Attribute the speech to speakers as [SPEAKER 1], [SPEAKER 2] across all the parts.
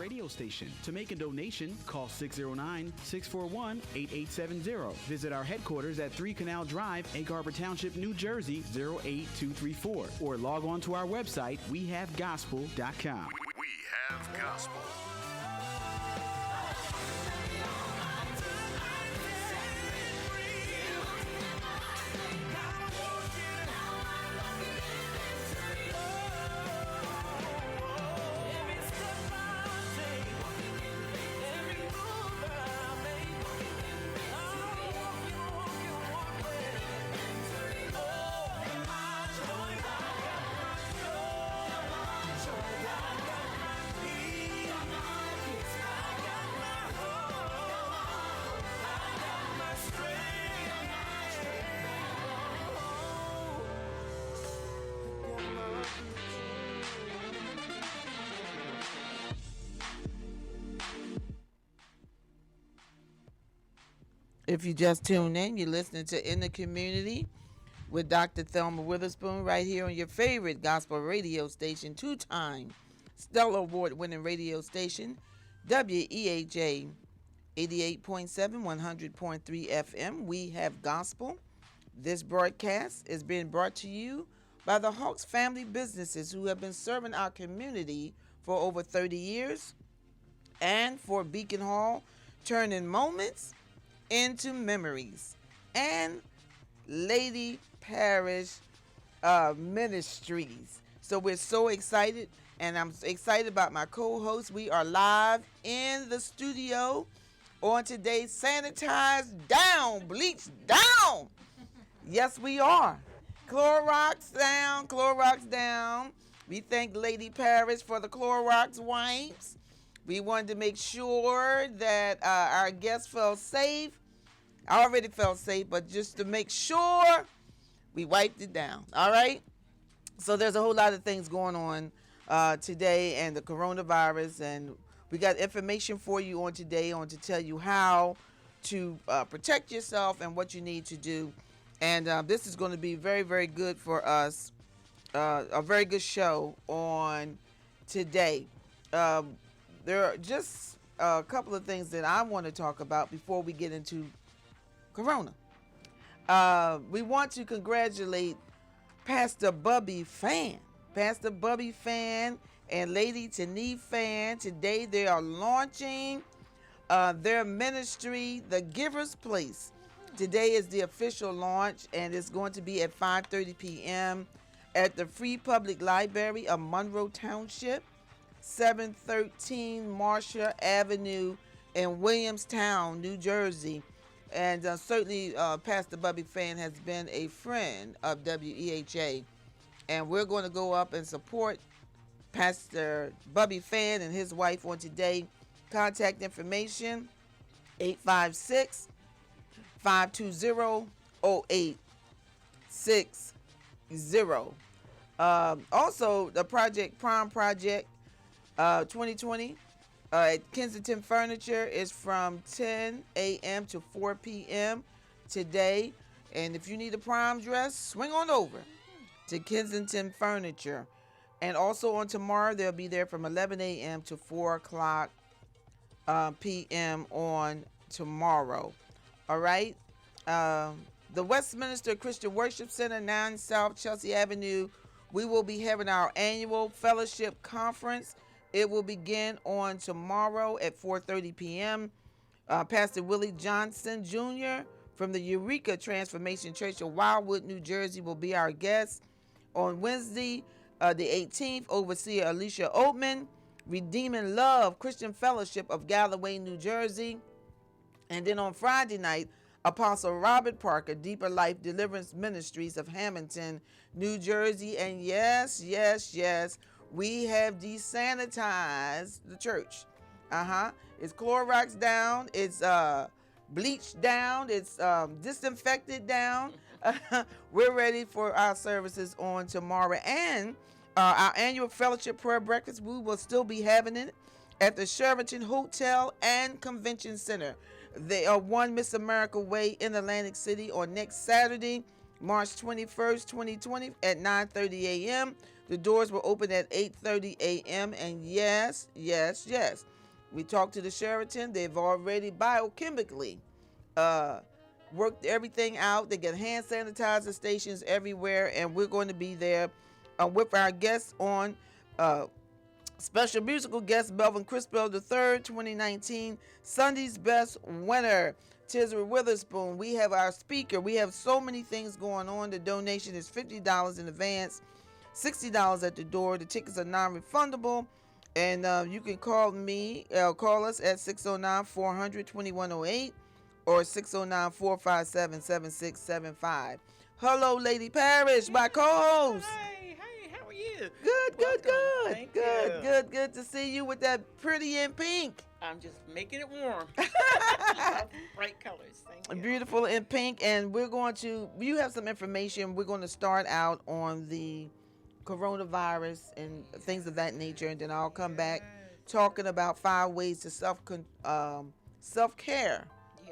[SPEAKER 1] radio station. To make a donation, call 609-641-8870. Visit our headquarters at 3 Canal Drive, Egg Harbor Township, New Jersey, 08234. Or log on to our website, wehavegospel.com.
[SPEAKER 2] We have gospel.
[SPEAKER 3] If you just tuned in, you're listening to In the Community with Dr. Thelma Witherspoon right here on your favorite gospel radio station, two-time Stellar Award-winning radio station, WEHA 88.7, 100.3 FM. We have gospel. This broadcast is being brought to you by the Hawks family businesses who have been serving our community for over 30 years, and for Beacon Hall, turning moments into memories, and Lady Parish Ministries. So we're so excited, and I'm excited about my co-host. We are live in the studio on today's Sanitized Down, Bleach Down. Yes, we are. Clorox down, Clorox down. We thank Lady Parish for the Clorox wipes. We wanted to make sure that our guests felt safe. I already felt safe, but just to make sure, we wiped it down. All right? So there's a whole lot of things going on today, and the coronavirus, and we got information for you on today on to tell you how to protect yourself and what you need to do. And this is going to be very, very good for us, a very good show on today. There are just a couple of things that I want to talk about before we get into Corona. We want to congratulate Pastor Bubby Fan and Lady Tani Fan. Today they are launching their ministry, The Giver's Place. Today is the official launch, and it's going to be at 5:30 p.m. at the Free Public Library of Monroe Township, 713 Marcia Avenue in Williamstown, New Jersey. And certainly Pastor Bubby Fan has been a friend of WEHA. And we're going to go up and support Pastor Bubby Fan and his wife on today. Contact information, 856-520-0860. Also, the Prom Project 2020 at Kensington Furniture is from 10 a.m. to 4 p.m. today. And if you need a prom dress, swing on over to Kensington Furniture. And also on tomorrow, they'll be there from 11 a.m. to 4 o'clock p.m. on tomorrow. All right. The Westminster Christian Worship Center, 9 South Chelsea Avenue. We will be having our annual fellowship conference. It will begin on tomorrow at 4:30 p.m. Pastor Willie Johnson Jr. from the Eureka Transformation Church of Wildwood, New Jersey will be our guest. On Wednesday, the 18th, Overseer Alicia Oatman, Redeeming Love Christian Fellowship of Galloway, New Jersey. And then on Friday night, Apostle Robert Parker, Deeper Life Deliverance Ministries of Hamilton, New Jersey. And yes, we have desanitized the church. It's Clorox down. It's bleached down. It's disinfected down. We're ready for our services on tomorrow. And our annual fellowship prayer breakfast, we will still be having it at the Sheraton Hotel and Convention Center. They are 1 Miss America Way in Atlantic City on next Saturday, March 21st, 2020 at 9:30 a.m. The doors will open at 8:30 a.m. And yes, we talked to the Sheraton. They've already biochemically worked everything out. They get hand sanitizer stations everywhere, and we're going to be there with our guests on special musical guest Melvin Crispell III, 2019 Sunday's Best Winner. Tisra Witherspoon. We have our speaker. We have so many things going on. The donation is $50 in advance, $60 at the door. The tickets are non-refundable. And you can call us at 609-400-2108 or 609-457-7675. Hello, Lady Parrish, my co-host.
[SPEAKER 4] Hey, how are you?
[SPEAKER 3] Good.
[SPEAKER 4] Thank you.
[SPEAKER 3] Good to see you with that pretty in pink.
[SPEAKER 4] I'm just making it warm. Love bright colors. Thank you.
[SPEAKER 3] Beautiful in pink. And you have some information. We're going to start out on the coronavirus and things of that nature. And then I'll come back talking about 5 ways to self-care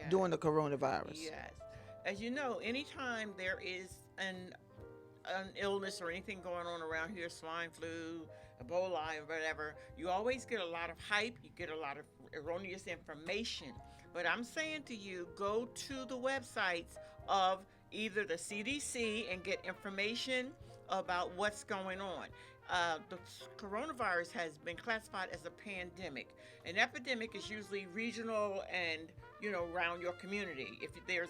[SPEAKER 3] during the coronavirus.
[SPEAKER 4] Yes. As you know, anytime there is an illness or anything going on around here, swine flu, Ebola, or whatever, you always get a lot of hype, you get a lot of erroneous information. But I'm saying to you, go to the websites of either the CDC and get information about what's going on. The coronavirus has been classified as a pandemic. An epidemic is usually regional and, around your community if there's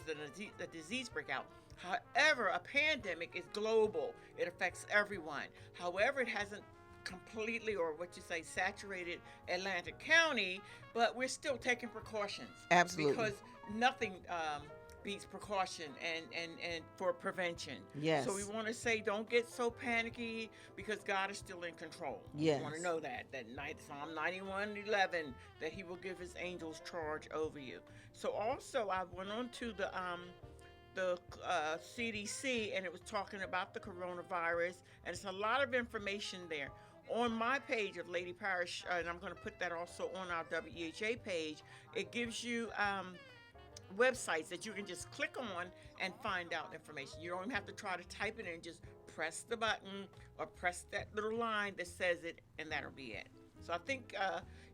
[SPEAKER 4] a disease breakout. However, a pandemic is global. It affects everyone. However, it hasn't completely, or saturated Atlantic County, but we're still taking precautions.
[SPEAKER 3] Absolutely.
[SPEAKER 4] Because nothing beats precaution and for prevention.
[SPEAKER 3] Yes.
[SPEAKER 4] So we want to say don't get so panicky because God is still in control.
[SPEAKER 3] Yes.
[SPEAKER 4] You want to know that Psalm 91:11, that he will give his angels charge over you. So also I went on to the CDC, and it was talking about the coronavirus, and it's a lot of information there. On my page of Lady Parrish, and I'm going to put that also on our WEHA page, it gives you websites that you can just click on and find out information. You don't even have to try to type it in, just press the button or press that little line that says it, and that'll be it. So I think,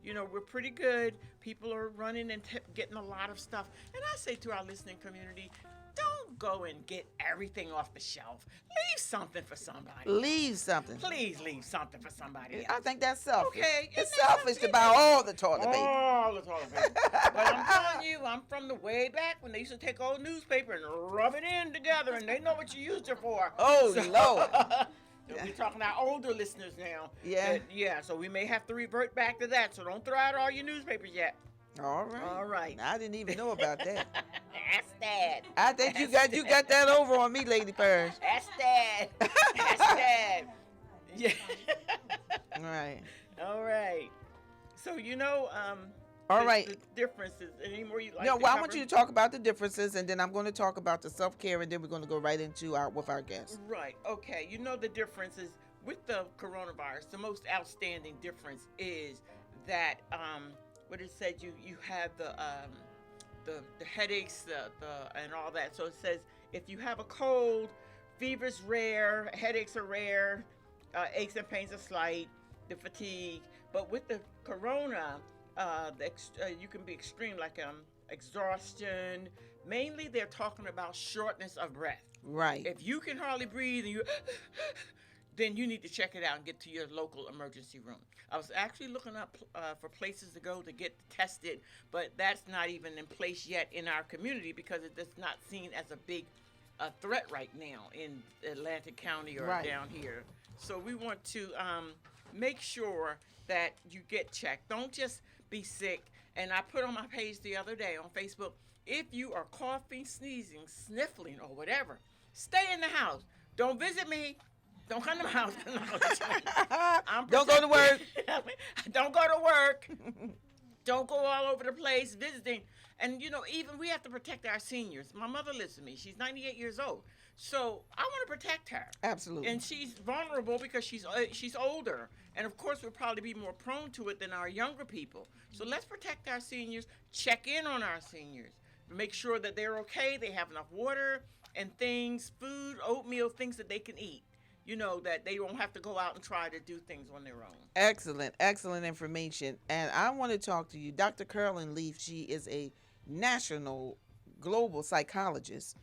[SPEAKER 4] we're pretty good. People are running and getting a lot of stuff. And I say to our listening community, don't go and get everything off the shelf. Leave something for somebody.
[SPEAKER 3] Leave something.
[SPEAKER 4] Please leave something for somebody else.
[SPEAKER 3] I think that's selfish.
[SPEAKER 4] Okay.
[SPEAKER 3] It's selfish to buy all the toilet paper.
[SPEAKER 4] All the toilet paper. But I'm telling you, I'm from the way back when they used to take old newspaper and rub it in together, and they know what you used it for.
[SPEAKER 3] Oh, Lord.
[SPEAKER 4] We're talking to our older listeners now.
[SPEAKER 3] Yeah.
[SPEAKER 4] So we may have to revert back to that. So don't throw out all your newspapers yet.
[SPEAKER 3] All right. I didn't even know about that.
[SPEAKER 4] That's Dad.
[SPEAKER 3] I think you got that over on me, Lady Parrish.
[SPEAKER 4] That's Dad. That's Dad. Yeah.
[SPEAKER 3] All
[SPEAKER 4] right. So
[SPEAKER 3] all right.
[SPEAKER 4] The differences. Any more you like?
[SPEAKER 3] No, well, I want you to talk about the differences, and then I'm going to talk about the self-care, and then we're going to go right into with our guests.
[SPEAKER 4] Right. Okay. The differences with the coronavirus. The most outstanding difference is that what it said, you have the headaches, and all that. So it says if you have a cold, fever's rare, headaches are rare, aches and pains are slight, the fatigue. But with the corona, you can be extreme, like exhaustion. Mainly, they're talking about shortness of breath.
[SPEAKER 3] Right.
[SPEAKER 4] If you can hardly breathe and then you need to check it out and get to your local emergency room. I was actually looking up for places to go to get tested, but that's not even in place yet in our community because it's not seen as a big threat right now in Atlantic County or down here. So we want to make sure that you get checked. Don't just be sick. And I put on my page the other day on Facebook, if you are coughing, sneezing, sniffling, or whatever, stay in the house. Don't visit me. Don't come to my house.
[SPEAKER 3] Don't go to work.
[SPEAKER 4] Don't go to work. Don't go all over the place visiting. And, even we have to protect our seniors. My mother lives with me. She's 98 years old. So I want to protect her.
[SPEAKER 3] Absolutely.
[SPEAKER 4] And she's vulnerable because she's older. And, of course, we'll probably be more prone to it than our younger people. So let's protect our seniors. Check in on our seniors. Make sure that they're okay. They have enough water and things, food, oatmeal, things that they can eat. that they don't have to go out and try to do things on their own.
[SPEAKER 3] Excellent information. And I want to talk to you, Dr. Carolyn Leaf. She is a national, global psychologist.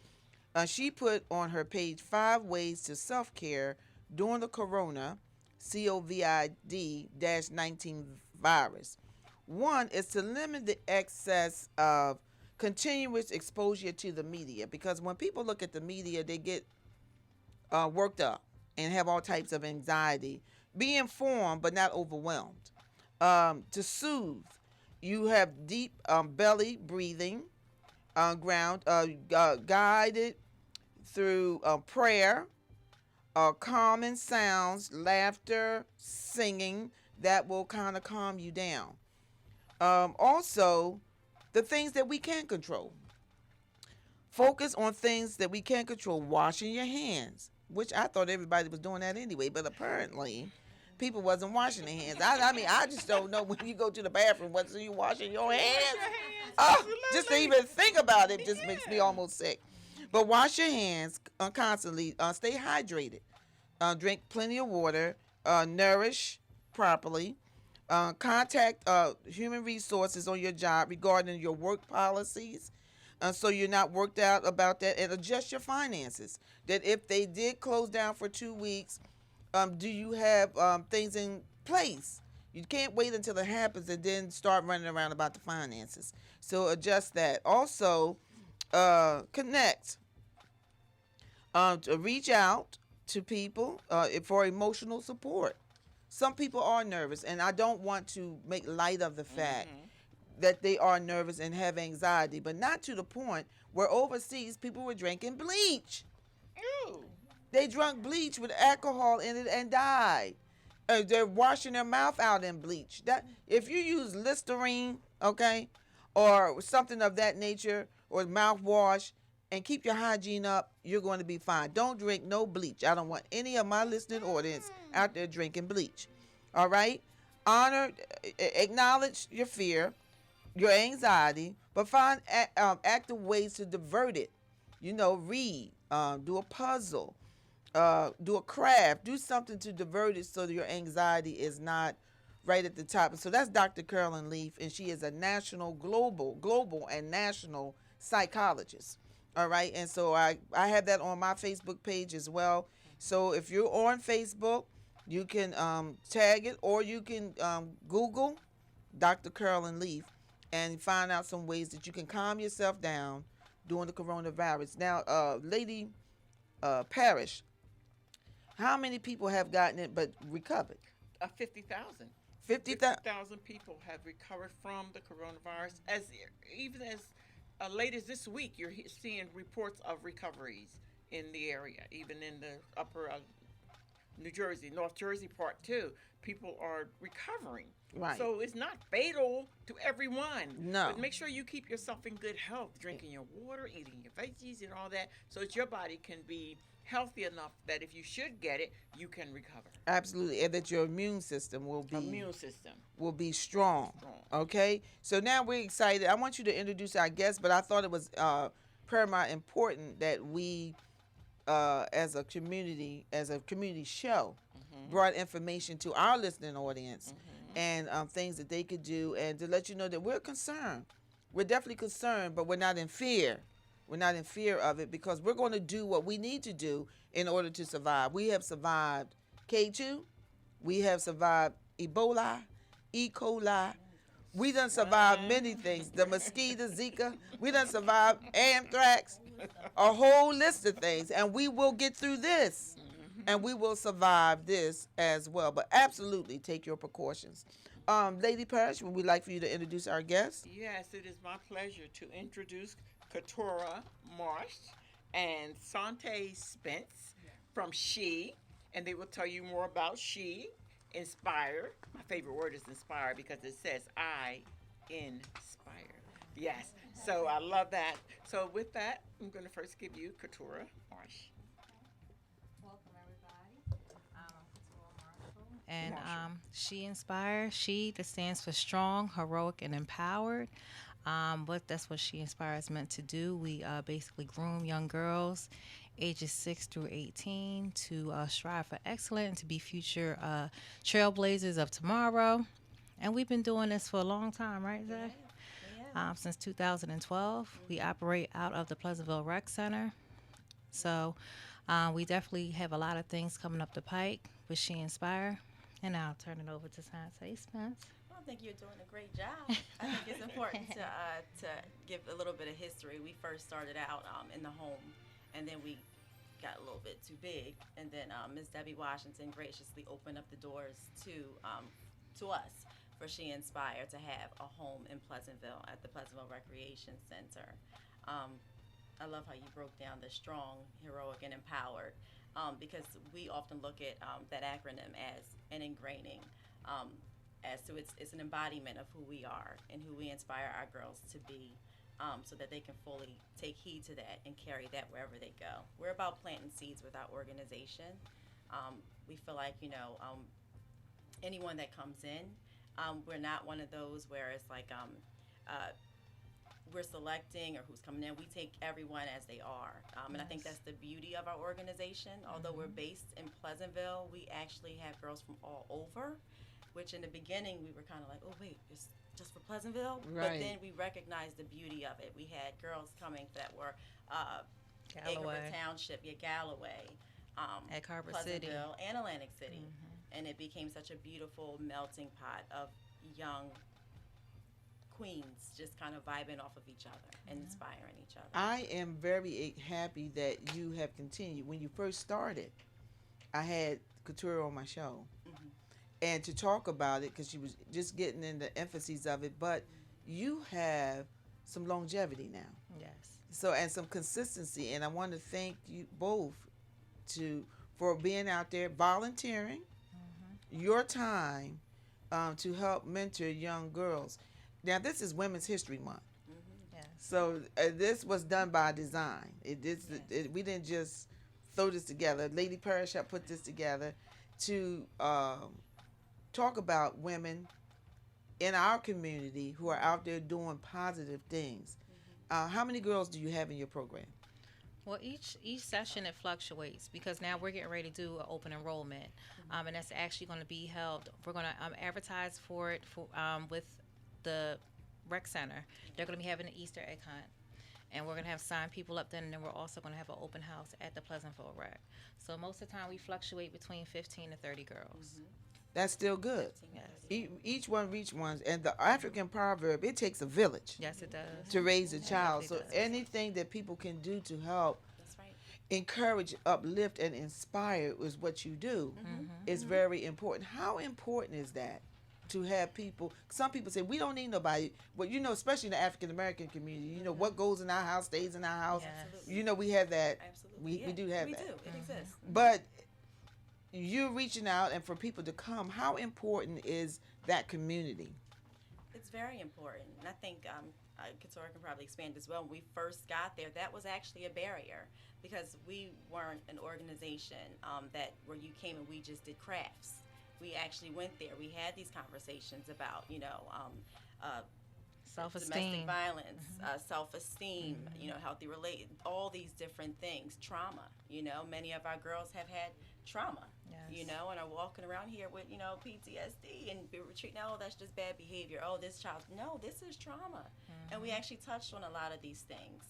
[SPEAKER 3] She put on her page 5 ways to self-care during the corona, COVID-19 virus. One is to limit the excess of continuous exposure to the media, because when people look at the media, they get worked up and have all types of anxiety. Be informed but not overwhelmed. To soothe, you have deep belly breathing, guided through prayer, calming sounds, laughter, singing, that will kind of calm you down. Also, the things that we can control. Focus on things that we can control. Washing your hands, which I thought everybody was doing that anyway, but apparently people wasn't washing their hands. I mean, I just don't know when you go to the bathroom, what's you washing your hands? Oh, just to even think about it just makes me almost sick. But wash your hands constantly. Stay hydrated. Drink plenty of water. Nourish properly. Contact human resources on your job regarding your work policies, so you're not worked out about that, and adjust your finances. That if they did close down for 2 weeks, do you have things in place? You can't wait until it happens and then start running around about the finances. So adjust that. Also, connect. To reach out to people for emotional support. Some people are nervous, and I don't want to make light of the fact that they are nervous and have anxiety, but not to the point where overseas people were drinking bleach.
[SPEAKER 4] Ew.
[SPEAKER 3] They drank bleach with alcohol in it and died. They're washing their mouth out in bleach. That if you use Listerine, okay, or something of that nature, or mouthwash, and keep your hygiene up, you're going to be fine. Don't drink no bleach. I don't want any of my listening audience out there drinking bleach. All right? Acknowledge your fear, your anxiety, but find active ways to divert it. Read, do a puzzle, do a craft, do something to divert it so that your anxiety is not right at the top. And so that's Dr. Carolyn Leaf, and she is a national, global, and national psychologist. All right, and so I have that on my Facebook page as well. So if you're on Facebook, you can tag it, or you can Google Dr. Carolyn Leaf and find out some ways that you can calm yourself down during the coronavirus. Now, Lady Parrish, how many people have gotten it but recovered?
[SPEAKER 4] 50,000.
[SPEAKER 3] 50,000
[SPEAKER 4] people have recovered from the coronavirus. Even as late as this week, you're seeing reports of recoveries in the area, even in the upper New Jersey, North Jersey part too. People are recovering.
[SPEAKER 3] Right.
[SPEAKER 4] So it's not fatal to everyone.
[SPEAKER 3] No.
[SPEAKER 4] But make sure you keep yourself in good health, drinking your water, eating your veggies and all that, so that your body can be healthy enough that if you should get it, you can recover.
[SPEAKER 3] Absolutely, and that your immune system will be strong. Okay, so now we're excited. I want you to introduce our guest, but I thought it was paramount important that we, as a community show, brought information to our listening audience and things that they could do, and to let you know that we're concerned. We're definitely concerned, but we're not in fear. We're not in fear of it, because we're going to do what we need to do in order to survive. We have survived K2. We have survived Ebola, E. coli. We done survived many things. The mosquito, Zika. We done survived anthrax. A whole list of things. And we will get through this. And we will survive this as well. But absolutely take your precautions. Lady Parrish, would we like for you to introduce our guest?
[SPEAKER 4] Yes, it is my pleasure to introduce Katura Marsh and Sante Spence from She, and they will tell you more about She Inspire. My favorite word is inspire, because it says I inspire. Yes, so I love that. So with that, I'm going to first give you Katura Marsh.
[SPEAKER 5] Welcome, everybody. I'm Katura Marshall. And She Inspire. She, that stands for strong, heroic, and empowered. But that's what She Inspire is meant to do. We basically groom young girls ages 6 through 18 to strive for excellence and to be future trailblazers of tomorrow. And we've been doing this for a long time, right, Zay? Since 2012. We operate out of the Pleasantville Rec Center. So we definitely have a lot of things coming up the pike with She Inspire. And I'll turn it over to Sensei Spence.
[SPEAKER 6] Well, I think you're doing a great job. I think it's important to give a little bit of history. We first started out in the home, and then we got a little bit too big. And then Ms. Debbie Washington graciously opened up the doors to us for She Inspire to have a home in Pleasantville at the Pleasantville Recreation Center. I love how you broke down the strong, heroic, and empowered, because we often look at that acronym as an ingraining, as to it's an embodiment of who we are and who we inspire our girls to be, so that they can fully take heed to that and carry that wherever they go. We're about planting seeds with our organization. We feel like, anyone that comes in, we're not one of those where it's like we're selecting or who's coming in. We take everyone as they are. And I think that's the beauty of our organization. Although we're based in Pleasantville, we actually have girls from all over, which in the beginning we were kind of like, oh, wait, it's just for Pleasantville?
[SPEAKER 3] Right.
[SPEAKER 6] But then we recognized the beauty of it. We had girls coming that were
[SPEAKER 5] Galloway.
[SPEAKER 6] Acre Township, Galloway,
[SPEAKER 5] Egg Harbor City.
[SPEAKER 6] Pleasantville, and Atlantic City. And it became such a beautiful melting pot of young queens just kind of vibing off of each other and inspiring each other.
[SPEAKER 3] I am very happy that you have continued. When you first started, I had Couture on my show, and to talk about it because she was just getting in the emphases of it. But you have some longevity now,
[SPEAKER 5] Yes.
[SPEAKER 3] so and some consistency. And I want to thank you both for being out there volunteering your time to help mentor young girls. Now, this is Women's History Month.
[SPEAKER 5] Yes.
[SPEAKER 3] So this was done by design. We didn't just throw this together. Lady Parrish had put this together to talk about women in our community who are out there doing positive things. How many girls do you have in your program?
[SPEAKER 5] Well, each session it fluctuates because now we're getting ready to do an open enrollment, and that's actually going to be held. We're going to advertise for it with the rec center. They're going to be having an Easter egg hunt, and we're going to have signed people up then, and then we're also going to have an open house at the Pleasantville Rec. So most of the time we fluctuate between 15 to 30 girls.
[SPEAKER 3] That's still good.
[SPEAKER 5] Yes.
[SPEAKER 3] Each one reach one. And the African proverb, it takes a village
[SPEAKER 5] Yes, it does.
[SPEAKER 3] to raise a child. So
[SPEAKER 5] It does.
[SPEAKER 3] anything that people can do to help
[SPEAKER 6] That's right.
[SPEAKER 3] encourage, uplift, and inspire is what you do. Is very important. How important is that to have people? Some people say we don't need nobody, but especially in the African American community, what goes in our house stays in our house.
[SPEAKER 5] Yes.
[SPEAKER 3] We have that.
[SPEAKER 6] Absolutely.
[SPEAKER 3] We do have
[SPEAKER 6] we
[SPEAKER 3] that.
[SPEAKER 6] We do. It exists.
[SPEAKER 3] But you reaching out and for people to come, how important is that community?
[SPEAKER 6] It's very important. And I think Couture can probably expand as well. When we first got there, that was actually a barrier because we weren't an organization where you came and we just did crafts. We actually went there. We had these conversations about,
[SPEAKER 5] Self-esteem.
[SPEAKER 6] domestic violence, self-esteem, healthy all these different things, trauma. Many of our girls have had trauma,
[SPEAKER 5] Yes.
[SPEAKER 6] and are walking around here with, PTSD and we're treating, oh, that's just bad behavior. Oh, this child, no, this is trauma. And we actually touched on a lot of these things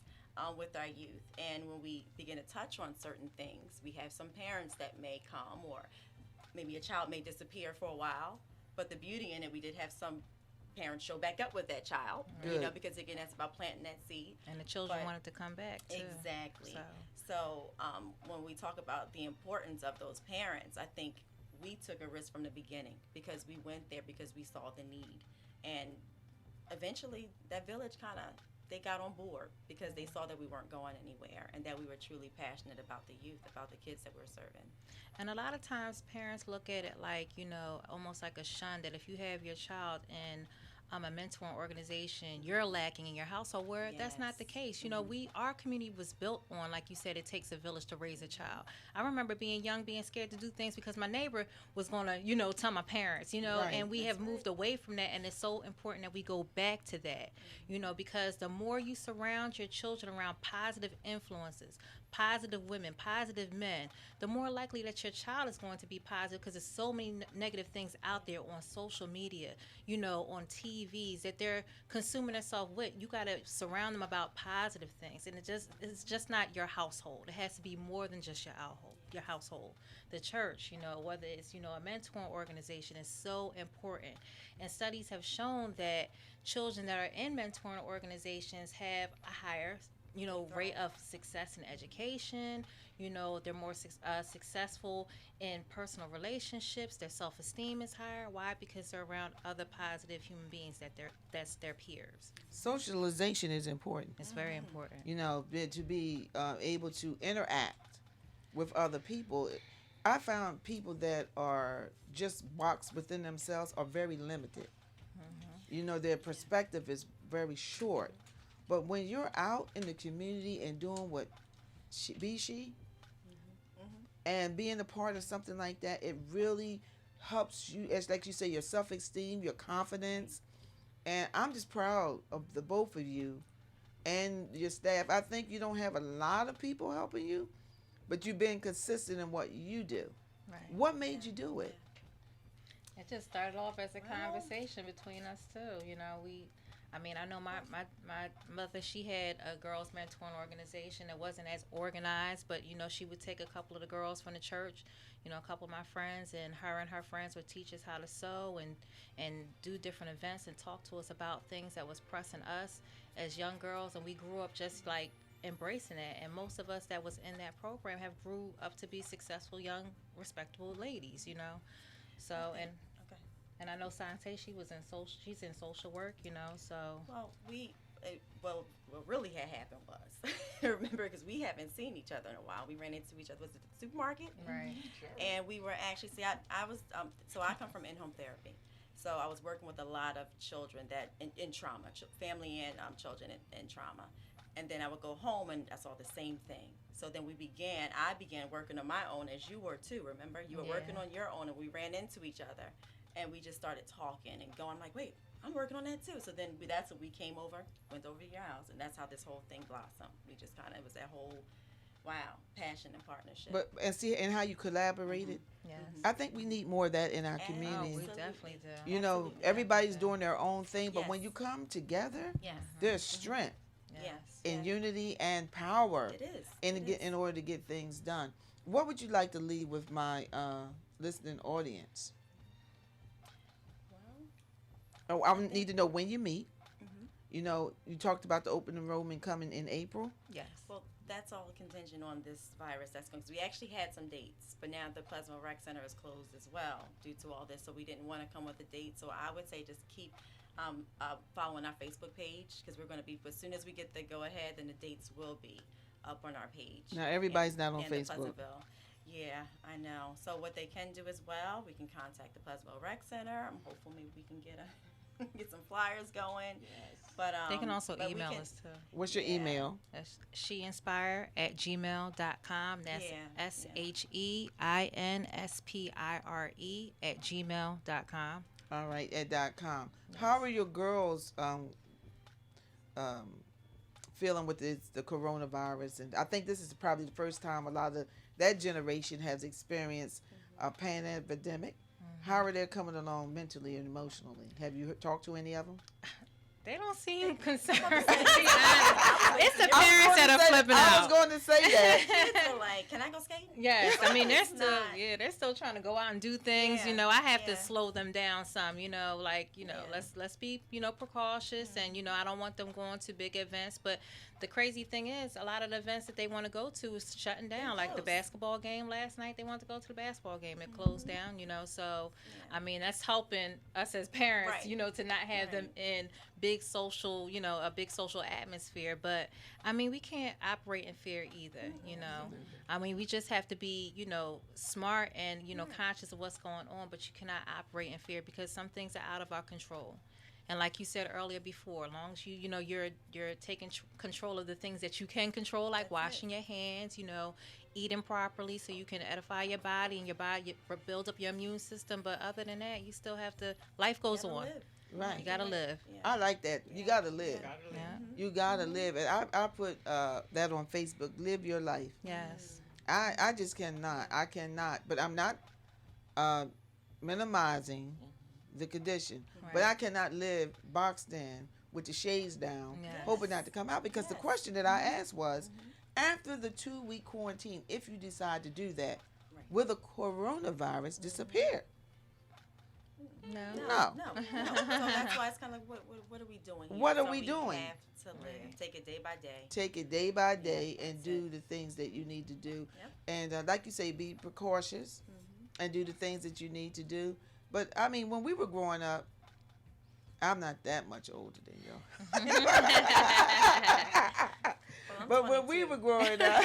[SPEAKER 6] with our youth. And when we begin to touch on certain things, we have some parents that may come, or maybe a child may disappear for a while. But the beauty in it, we did have some parents show back up with that child,
[SPEAKER 3] Good.
[SPEAKER 6] Because again, that's about planting that seed.
[SPEAKER 5] And the children
[SPEAKER 6] But-
[SPEAKER 5] wanted to come back too.
[SPEAKER 6] Exactly.
[SPEAKER 5] So
[SPEAKER 6] So when we talk about the importance of those parents, I think we took a risk from the beginning because we went there because we saw the need. And eventually that village they got on board because they saw that we weren't going anywhere and that we were truly passionate about the youth, about the kids that we're serving.
[SPEAKER 5] And a lot of times parents look at it like, almost like a shun that if you have your child in a mentoring organization, you're lacking in your household, where that's not the case. Our community was built on, like you said, it takes a village to raise a child. I remember being young, being scared to do things because my neighbor was going to, tell my parents,
[SPEAKER 3] Right.
[SPEAKER 5] and we have moved away from that. And it's so important that we go back to that, because the more you surround your children around positive influences, positive women, positive men, the more likely that your child is going to be positive, because there's so many negative things out there on social media, you know, on TVs that they're consuming themselves with. You got to surround them about positive things, and it's just not your household. It has to be more than just your household. The church, you know, whether it's, you know, a mentoring organization, is so important. And studies have shown that children that are in mentoring organizations have a higher, you know, rate of success in education. You know, they're more successful in personal relationships. Their self-esteem is higher. Why? Because they're around other positive human beings that's their peers.
[SPEAKER 3] Socialization is important.
[SPEAKER 5] It's very important.
[SPEAKER 3] You know, to be able to interact with other people. I found people that are just boxed within themselves are very limited. You know, their perspective is very short. But when you're out in the community and doing what and being a part of something like that, it really helps you, as like you say, your self-esteem, your confidence. And I'm just proud of the both of you and your staff. I think you don't have a lot of people helping you, but you've been consistent in what you do.
[SPEAKER 5] Right.
[SPEAKER 3] What made you do it?
[SPEAKER 5] It just started off as a conversation between us too. You know, I know my mother, she had a girls mentoring organization that wasn't as organized, but, you know, she would take a couple of the girls from the church, you know, a couple of my friends, and her friends would teach us how to sew and do different events and talk to us about things that was pressing us as young girls. And we grew up just like embracing it. And most of us that was in that program have grew up to be successful, young, respectable ladies, you know. So, and I know Sante, she's in social work, you know, so.
[SPEAKER 6] Well, what really had happened was, remember, because we haven't seen each other in a while. We ran into each other, was it the supermarket?
[SPEAKER 5] Right.
[SPEAKER 6] And we were actually, I was, so I come from in-home therapy. So I was working with a lot of children that, in trauma, family and children in trauma. And then I would go home and I saw the same thing. So then I began working on my own, as you were too, remember? You were working on your own, and we ran into each other. And we just started talking and going, like, wait, I'm working on that too. So then that's when we came over, went over to your house, and that's how this whole thing blossomed. We just kind of, it was that whole, passion and partnership.
[SPEAKER 3] But and how you collaborated.
[SPEAKER 5] Yes.
[SPEAKER 3] I think we need more of that in our community.
[SPEAKER 5] Oh, we definitely do.
[SPEAKER 3] You know,
[SPEAKER 6] Absolutely.
[SPEAKER 3] everybody's doing their own thing, but
[SPEAKER 6] Yes.
[SPEAKER 3] when you come together,
[SPEAKER 6] Yes.
[SPEAKER 3] there's strength
[SPEAKER 6] Yes.
[SPEAKER 3] in unity and power
[SPEAKER 6] It is.
[SPEAKER 3] in order to get things done. What would you like to leave with my listening audience?
[SPEAKER 6] Well,
[SPEAKER 3] I need to know when you meet. You know, you talked about the open enrollment coming in April.
[SPEAKER 5] Yes.
[SPEAKER 6] well, that's all contingent on this virus that's going. Because we actually had some dates, but now the Pleasantville Rec Center is closed as well due to all this. So we didn't want to come with a date. So I would say just keep following our Facebook page, because we're going to be, as soon as we get the go ahead, then the dates will be up on our page.
[SPEAKER 3] Now, everybody's not on
[SPEAKER 6] And
[SPEAKER 3] Facebook.
[SPEAKER 6] Pleasantville. Yeah, I know. So what they can do as well, we can contact the Pleasantville Rec Center. I'm hopeful maybe we can get some flyers going. But
[SPEAKER 5] They can also
[SPEAKER 6] but we
[SPEAKER 5] email
[SPEAKER 6] can-
[SPEAKER 5] us too.
[SPEAKER 3] What's your email?
[SPEAKER 5] That's sheinspire@gmail.com. That's
[SPEAKER 6] Yeah,
[SPEAKER 5] SHEINSPIRE@gmail.com.
[SPEAKER 3] All right, at .com. How are your girls feeling with the coronavirus? And I think this is probably the first time a lot of that generation has experienced a pandemic. How are they coming along mentally and emotionally? Have you talked to any of them?
[SPEAKER 5] They don't seem concerned. To be honest. It's the parents that are flipping
[SPEAKER 3] I was
[SPEAKER 5] out.
[SPEAKER 3] going to say that.
[SPEAKER 6] Kids are like, can I go skate?
[SPEAKER 5] Yes, I mean they're
[SPEAKER 6] It's
[SPEAKER 5] still
[SPEAKER 6] not-
[SPEAKER 5] they're still trying to go out and do things.
[SPEAKER 6] Yeah,
[SPEAKER 5] You know, I have to
[SPEAKER 6] yeah.
[SPEAKER 5] slow them down some. You know, like
[SPEAKER 6] Yeah.
[SPEAKER 5] let's be precautious, and I don't want them going to big events. But the crazy thing is, a lot of the events that they want to go to is shutting down. Like the
[SPEAKER 6] closed.
[SPEAKER 5] basketball game last night, they wanted to go to the basketball game. It closed down. So
[SPEAKER 6] Yeah.
[SPEAKER 5] I mean that's helping us as parents.
[SPEAKER 6] Right.
[SPEAKER 5] To not have them in big social a big social atmosphere. But I mean we can't operate in fear either. I mean, we just have to be, smart and, conscious of what's going on, but you cannot operate in fear because some things are out of our control. And like you said earlier before, as long as you're taking control of the things that you can control, like washing your hands, eating properly so you can edify your body and your body build up your immune system. But other than that, you still have to, life goes on.
[SPEAKER 3] Right.
[SPEAKER 5] You gotta live.
[SPEAKER 6] Yeah.
[SPEAKER 3] I like that. You gotta live.
[SPEAKER 5] Yeah.
[SPEAKER 3] You gotta live. And I put that on Facebook. Live your life.
[SPEAKER 5] Yes.
[SPEAKER 3] I just cannot. I cannot. But I'm not minimizing the condition. But
[SPEAKER 5] Right.
[SPEAKER 3] I cannot live boxed in with the shades down,
[SPEAKER 5] Yes.
[SPEAKER 3] hoping not to come out. Because the question that I asked was, after the 2-week quarantine, if you decide to do that, will the coronavirus disappear?
[SPEAKER 5] No.
[SPEAKER 3] No.
[SPEAKER 6] No. So that's why it's kind of like, what are we doing here?
[SPEAKER 3] What are
[SPEAKER 6] So
[SPEAKER 3] we doing?
[SPEAKER 6] have to live. Take it day by day.
[SPEAKER 3] Take it day by day and
[SPEAKER 6] that's
[SPEAKER 3] do
[SPEAKER 6] it.
[SPEAKER 3] the things that you need to do.
[SPEAKER 6] Yep.
[SPEAKER 3] And like you say, be precautious and do the things that you need to do. But I mean, when we were growing up, I'm not that much older than you.
[SPEAKER 6] Well, I'm
[SPEAKER 3] But when we
[SPEAKER 6] 22.
[SPEAKER 3] were growing up,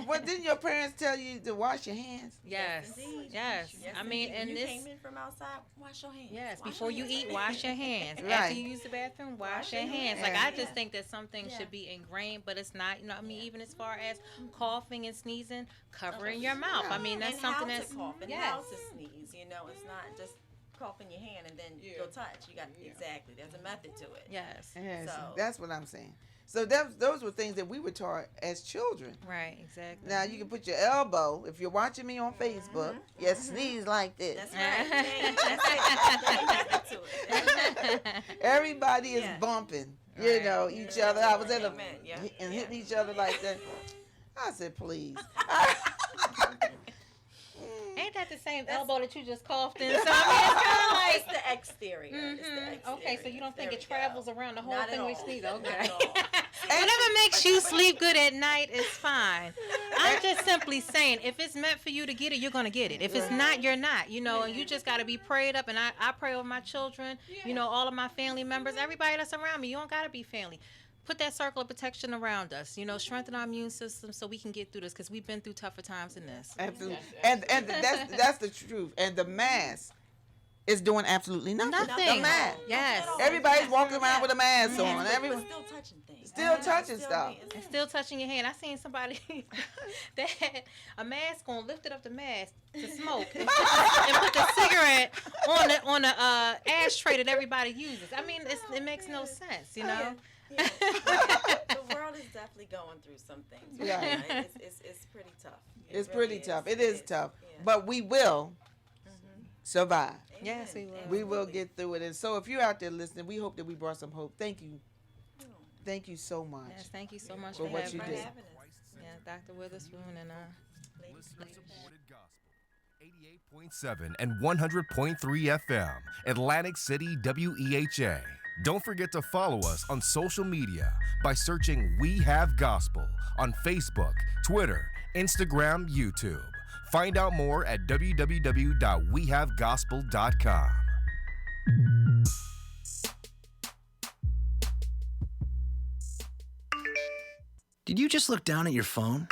[SPEAKER 3] what didn't your parents tell you to wash your hands?
[SPEAKER 5] Yes.
[SPEAKER 6] Indeed.
[SPEAKER 5] Yes.
[SPEAKER 6] Yes,
[SPEAKER 5] I mean,
[SPEAKER 6] indeed.
[SPEAKER 5] and
[SPEAKER 6] When you
[SPEAKER 5] this.
[SPEAKER 6] came in from outside, wash your hands.
[SPEAKER 5] Yes,
[SPEAKER 6] Wash
[SPEAKER 5] before
[SPEAKER 6] your
[SPEAKER 5] you
[SPEAKER 6] hands.
[SPEAKER 5] eat, wash your hands.
[SPEAKER 3] Right.
[SPEAKER 5] After you use the bathroom, wash your hands. Like, I just
[SPEAKER 6] Yeah.
[SPEAKER 5] think that some things
[SPEAKER 6] Yeah.
[SPEAKER 5] should be ingrained, but it's not. You know, I mean, even as far as coughing and sneezing, covering your mouth. I mean, that's
[SPEAKER 6] and
[SPEAKER 5] something
[SPEAKER 6] how
[SPEAKER 5] that's
[SPEAKER 6] to cough and
[SPEAKER 5] yes.
[SPEAKER 6] how to sneeze. You know, it's not just cough in your hand and then go touch. You got exactly. There's a method to it.
[SPEAKER 5] Yes.
[SPEAKER 3] Yes,
[SPEAKER 6] So-
[SPEAKER 3] that's what I'm saying. So those were things that we were taught as children.
[SPEAKER 5] Right. Exactly.
[SPEAKER 3] Now you can put your elbow, if you're watching me on Facebook, you sneeze like this.
[SPEAKER 6] That's right. Yeah, that's it. There's a method to it.
[SPEAKER 3] Everybody is
[SPEAKER 6] Yeah.
[SPEAKER 3] bumping,
[SPEAKER 5] Right.
[SPEAKER 3] each other. I was at
[SPEAKER 6] Amen. Yeah.
[SPEAKER 3] and hitting each other like that. I said, please.
[SPEAKER 5] Ain't that the same elbow that you just coughed in? So I mean, it's kind of like.
[SPEAKER 6] It's the exterior. It's the
[SPEAKER 5] Mhm.
[SPEAKER 6] exterior.
[SPEAKER 5] Okay, so you don't think
[SPEAKER 6] There
[SPEAKER 5] it
[SPEAKER 6] we go.
[SPEAKER 5] travels around the whole
[SPEAKER 6] Not at
[SPEAKER 5] thing with
[SPEAKER 6] all.
[SPEAKER 5] sneeze?
[SPEAKER 6] Not
[SPEAKER 5] Okay.
[SPEAKER 6] at all.
[SPEAKER 5] Whatever makes you sleep good at night is fine. I'm just simply saying, if it's meant for you to get it, you're gonna get it. If it's not, you're not. You know, and you just gotta be prayed up. And I pray over my children. You know, all of my family members, everybody that's around me. You don't gotta be family. Put that circle of protection around us. You know, strengthen our immune system so we can get through this, because we've been through tougher times than this.
[SPEAKER 3] Absolutely. And that's the truth. And the mask is doing absolutely nothing.
[SPEAKER 5] Nothing.
[SPEAKER 3] The mask.
[SPEAKER 5] Yes.
[SPEAKER 3] Everybody's walking around with a mask on.
[SPEAKER 6] But
[SPEAKER 3] Everyone
[SPEAKER 6] still touching things.
[SPEAKER 3] still touching stuff.
[SPEAKER 5] And still touching your hand. I seen somebody that had a mask on, lifted up the mask to smoke, and put the cigarette on the ashtray that everybody uses. I mean, it makes no sense, you know.
[SPEAKER 6] Yeah. The world is definitely going through some things.
[SPEAKER 3] Right.
[SPEAKER 6] Yeah, it's pretty tough.
[SPEAKER 3] It's
[SPEAKER 6] really
[SPEAKER 3] pretty tough. It
[SPEAKER 6] It
[SPEAKER 3] is tough.
[SPEAKER 6] Yeah.
[SPEAKER 3] But we will survive.
[SPEAKER 5] Yes, we will.
[SPEAKER 3] We will get through it. And so if you're out there listening, we hope that we brought some hope. Thank you. Thank you so much.
[SPEAKER 5] Yes, thank you so much
[SPEAKER 3] For
[SPEAKER 5] for
[SPEAKER 3] what
[SPEAKER 5] having
[SPEAKER 3] you
[SPEAKER 5] me.
[SPEAKER 3] did.
[SPEAKER 5] Yeah, Dr. Witherspoon and
[SPEAKER 2] Listener-supported gospel. 88.7 and 100.3 FM, Atlantic City WEHA. Don't forget to follow us on social media by searching We Have Gospel on Facebook, Twitter, Instagram, YouTube. Find out more at www.wehavegospel.com.
[SPEAKER 7] Did you just look down at your phone?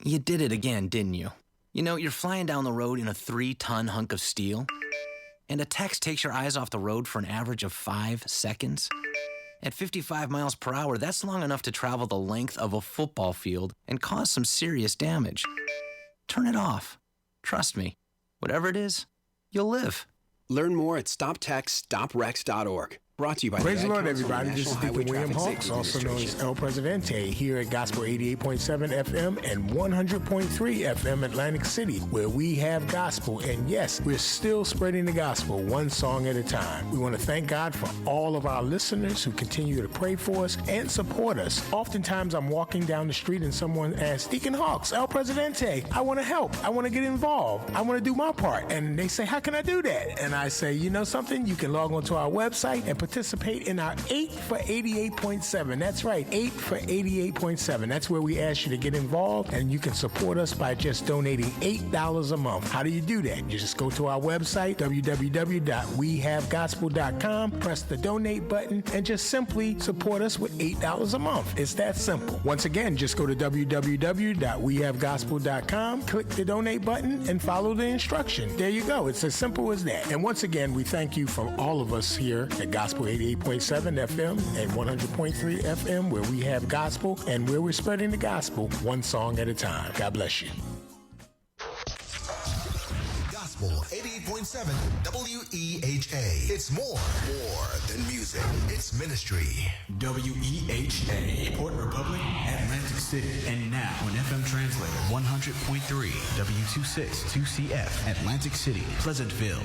[SPEAKER 7] You did it again, didn't you? You know, you're flying down the road in a 3-ton hunk of steel, and a text takes your eyes off the road for an average of 5 seconds. At 55 miles per hour, that's long enough to travel the length of a football field and cause some serious damage. Turn it off. Trust me, whatever it is, you'll live.
[SPEAKER 8] Learn more at stoptextsstopwrecks.org. Brought to you by
[SPEAKER 9] Praise
[SPEAKER 8] the
[SPEAKER 9] the Lord,
[SPEAKER 8] Ad Council
[SPEAKER 9] everybody.
[SPEAKER 8] and
[SPEAKER 9] This is
[SPEAKER 8] National
[SPEAKER 9] Deacon
[SPEAKER 8] Highway
[SPEAKER 9] William
[SPEAKER 8] Traffic
[SPEAKER 9] Hawks,
[SPEAKER 8] Safety
[SPEAKER 9] also known as
[SPEAKER 8] Administration.
[SPEAKER 9] El Presidente, here at Gospel 88.7 FM and 100.3 FM Atlantic City, where we have gospel. And yes, we're still spreading the gospel one song at a time. We want to thank God for all of our listeners who continue to pray for us and support us. Oftentimes, I'm walking down the street and someone asks, Deacon Hawks, El Presidente, I want to help. I want to get involved. I want to do my part. And they say, how can I do that? And I say, you know something? You can log onto our website and participate in our 8 for 88.7. That's right, 8 for 88.7. That's where we ask you to get involved, and you can support us by just donating $8 a month. How do you do that? You just go to our website, www.wehavegospel.com, press the donate button, and just simply support us with $8 a month. It's that simple. Once again, just go to www.wehavegospel.com, click the donate button, and follow the instruction. There you go. It's as simple as that. And once again, we thank you from all of us here at Gospel 88.7 FM and 100.3 FM, where we have gospel and where we're spreading the gospel one song at a time. God bless you.
[SPEAKER 10] Gospel 88.7
[SPEAKER 2] 88.7 WEHA. It's more than music. It's ministry.
[SPEAKER 1] WEHA, Port Republic, Atlantic City. And now on FM Translator 100.3 W26 2CF, Atlantic City, Pleasantville.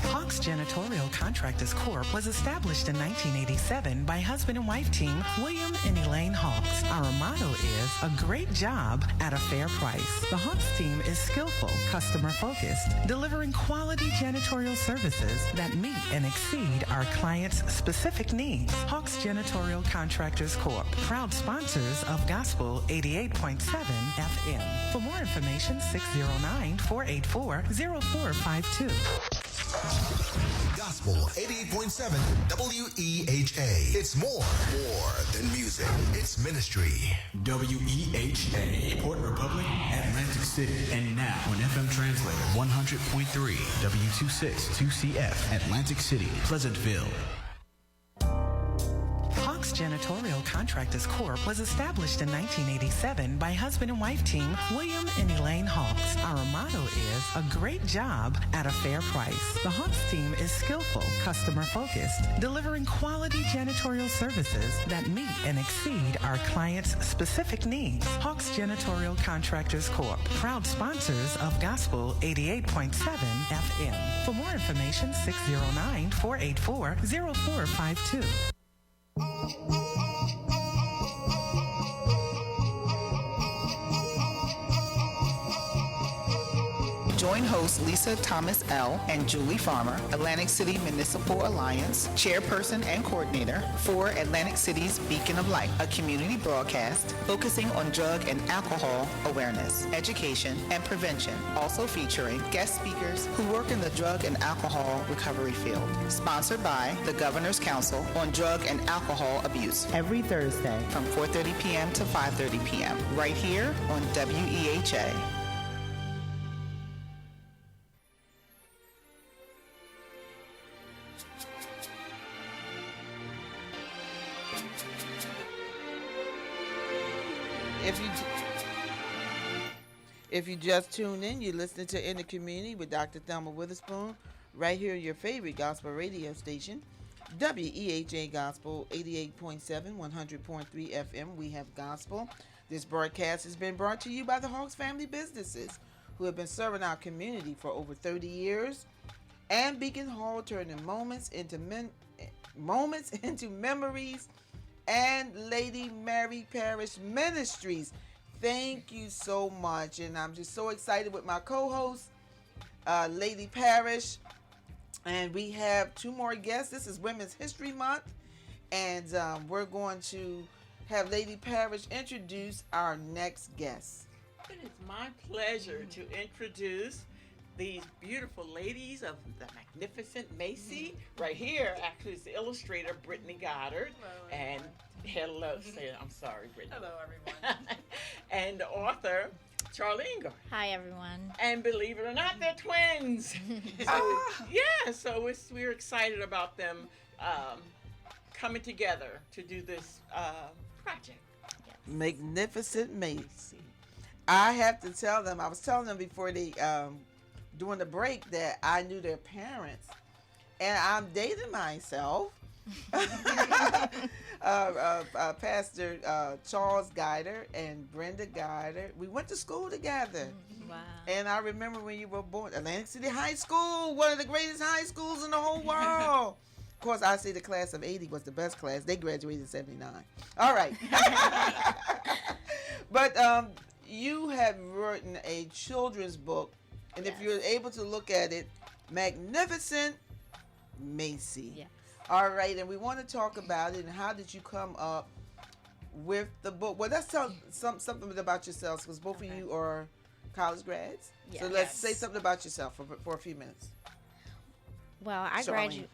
[SPEAKER 10] Hawks Janitorial Contractors Corp. was established in 1987 by husband and wife team William and Elaine Hawks. Our motto is a great job at a fair price. The Hawks team is skillful, customer-focused, delivering quality janitorial services that meet and exceed our clients' specific needs. Hawks Janitorial Contractors Corp., proud sponsors of Gospel 88.7 FM. For more information, 609-484-0452.
[SPEAKER 2] Gospel 88.7 WEHA. It's more than music. It's ministry.
[SPEAKER 1] WEHA, Port Republic, Atlantic City. And now on FM Translator 100.3 W26 2CF, Atlantic City, Pleasantville.
[SPEAKER 10] Hawks Janitorial Contractors Corp. was established in 1987 by husband and wife team William and Elaine Hawks. Our motto is a great job at a fair price. The Hawks team is skillful, customer-focused, delivering quality janitorial services that meet and exceed our clients' specific needs. Hawks Janitorial Contractors Corp., proud sponsors of Gospel 88.7 FM. For more information, 609-484-0452.
[SPEAKER 11] Join hosts Lisa Thomas L. and Julie Farmer, Atlantic City Municipal Alliance, chairperson and coordinator for Atlantic City's Beacon of Light, a community broadcast focusing on drug and alcohol awareness, education, and prevention, also featuring guest speakers who work in the drug and alcohol recovery field. Sponsored by the Governor's Council on Drug and Alcohol Abuse. Every Thursday from 4:30 p.m. to 5:30 p.m. right here on WEHA.
[SPEAKER 3] If you just tune in, you're listening to In the Community with Dr. Thelma Witherspoon, right here, your favorite gospel radio station, WEHA Gospel 88.7, 100.3 FM. We have gospel. This broadcast has been brought to you by the Hawks family businesses, who have been serving our community for over 30 years, and Beacon Hall, turning moments into memories, and Lady Mary Parish Ministries. Thank you so much, and I'm just so excited with my co-host, Lady Parish, and we have two more guests. This is Women's History Month, and we're going to have Lady Parish introduce our next guest.
[SPEAKER 4] It is my pleasure to introduce these beautiful ladies of the magnificent Macy. Right here, actually, is the illustrator, Brittany Goddard. Hello, I'm sorry, Brittany.
[SPEAKER 6] Hello, everyone.
[SPEAKER 4] And the author, Charlene Goddard.
[SPEAKER 12] Hi, everyone.
[SPEAKER 4] And believe it or not, they're twins. So we're excited about them coming together to do this project.
[SPEAKER 3] Yes. Magnificent Macy. I have to tell them, I was telling them before they during the break that I knew their parents, and I'm dating myself. Pastor Charles Guider and Brenda Guider, we went to school together.
[SPEAKER 12] Wow.
[SPEAKER 3] And I remember when you were born, Atlantic City High School, one of the greatest high schools in the whole world. Of course, I say the class of 80 was the best class. They graduated in 79. All right. But you have written a children's book, and if you're able to look at it, Magnificent Macy.
[SPEAKER 12] Yes.
[SPEAKER 3] All right, and we want to talk about it, and how did you come up with the book? Well, let's tell something about yourselves, because both of you are college grads.
[SPEAKER 12] Yes.
[SPEAKER 3] So let's say something about yourself for a few minutes.
[SPEAKER 12] Well, I
[SPEAKER 3] Charlene.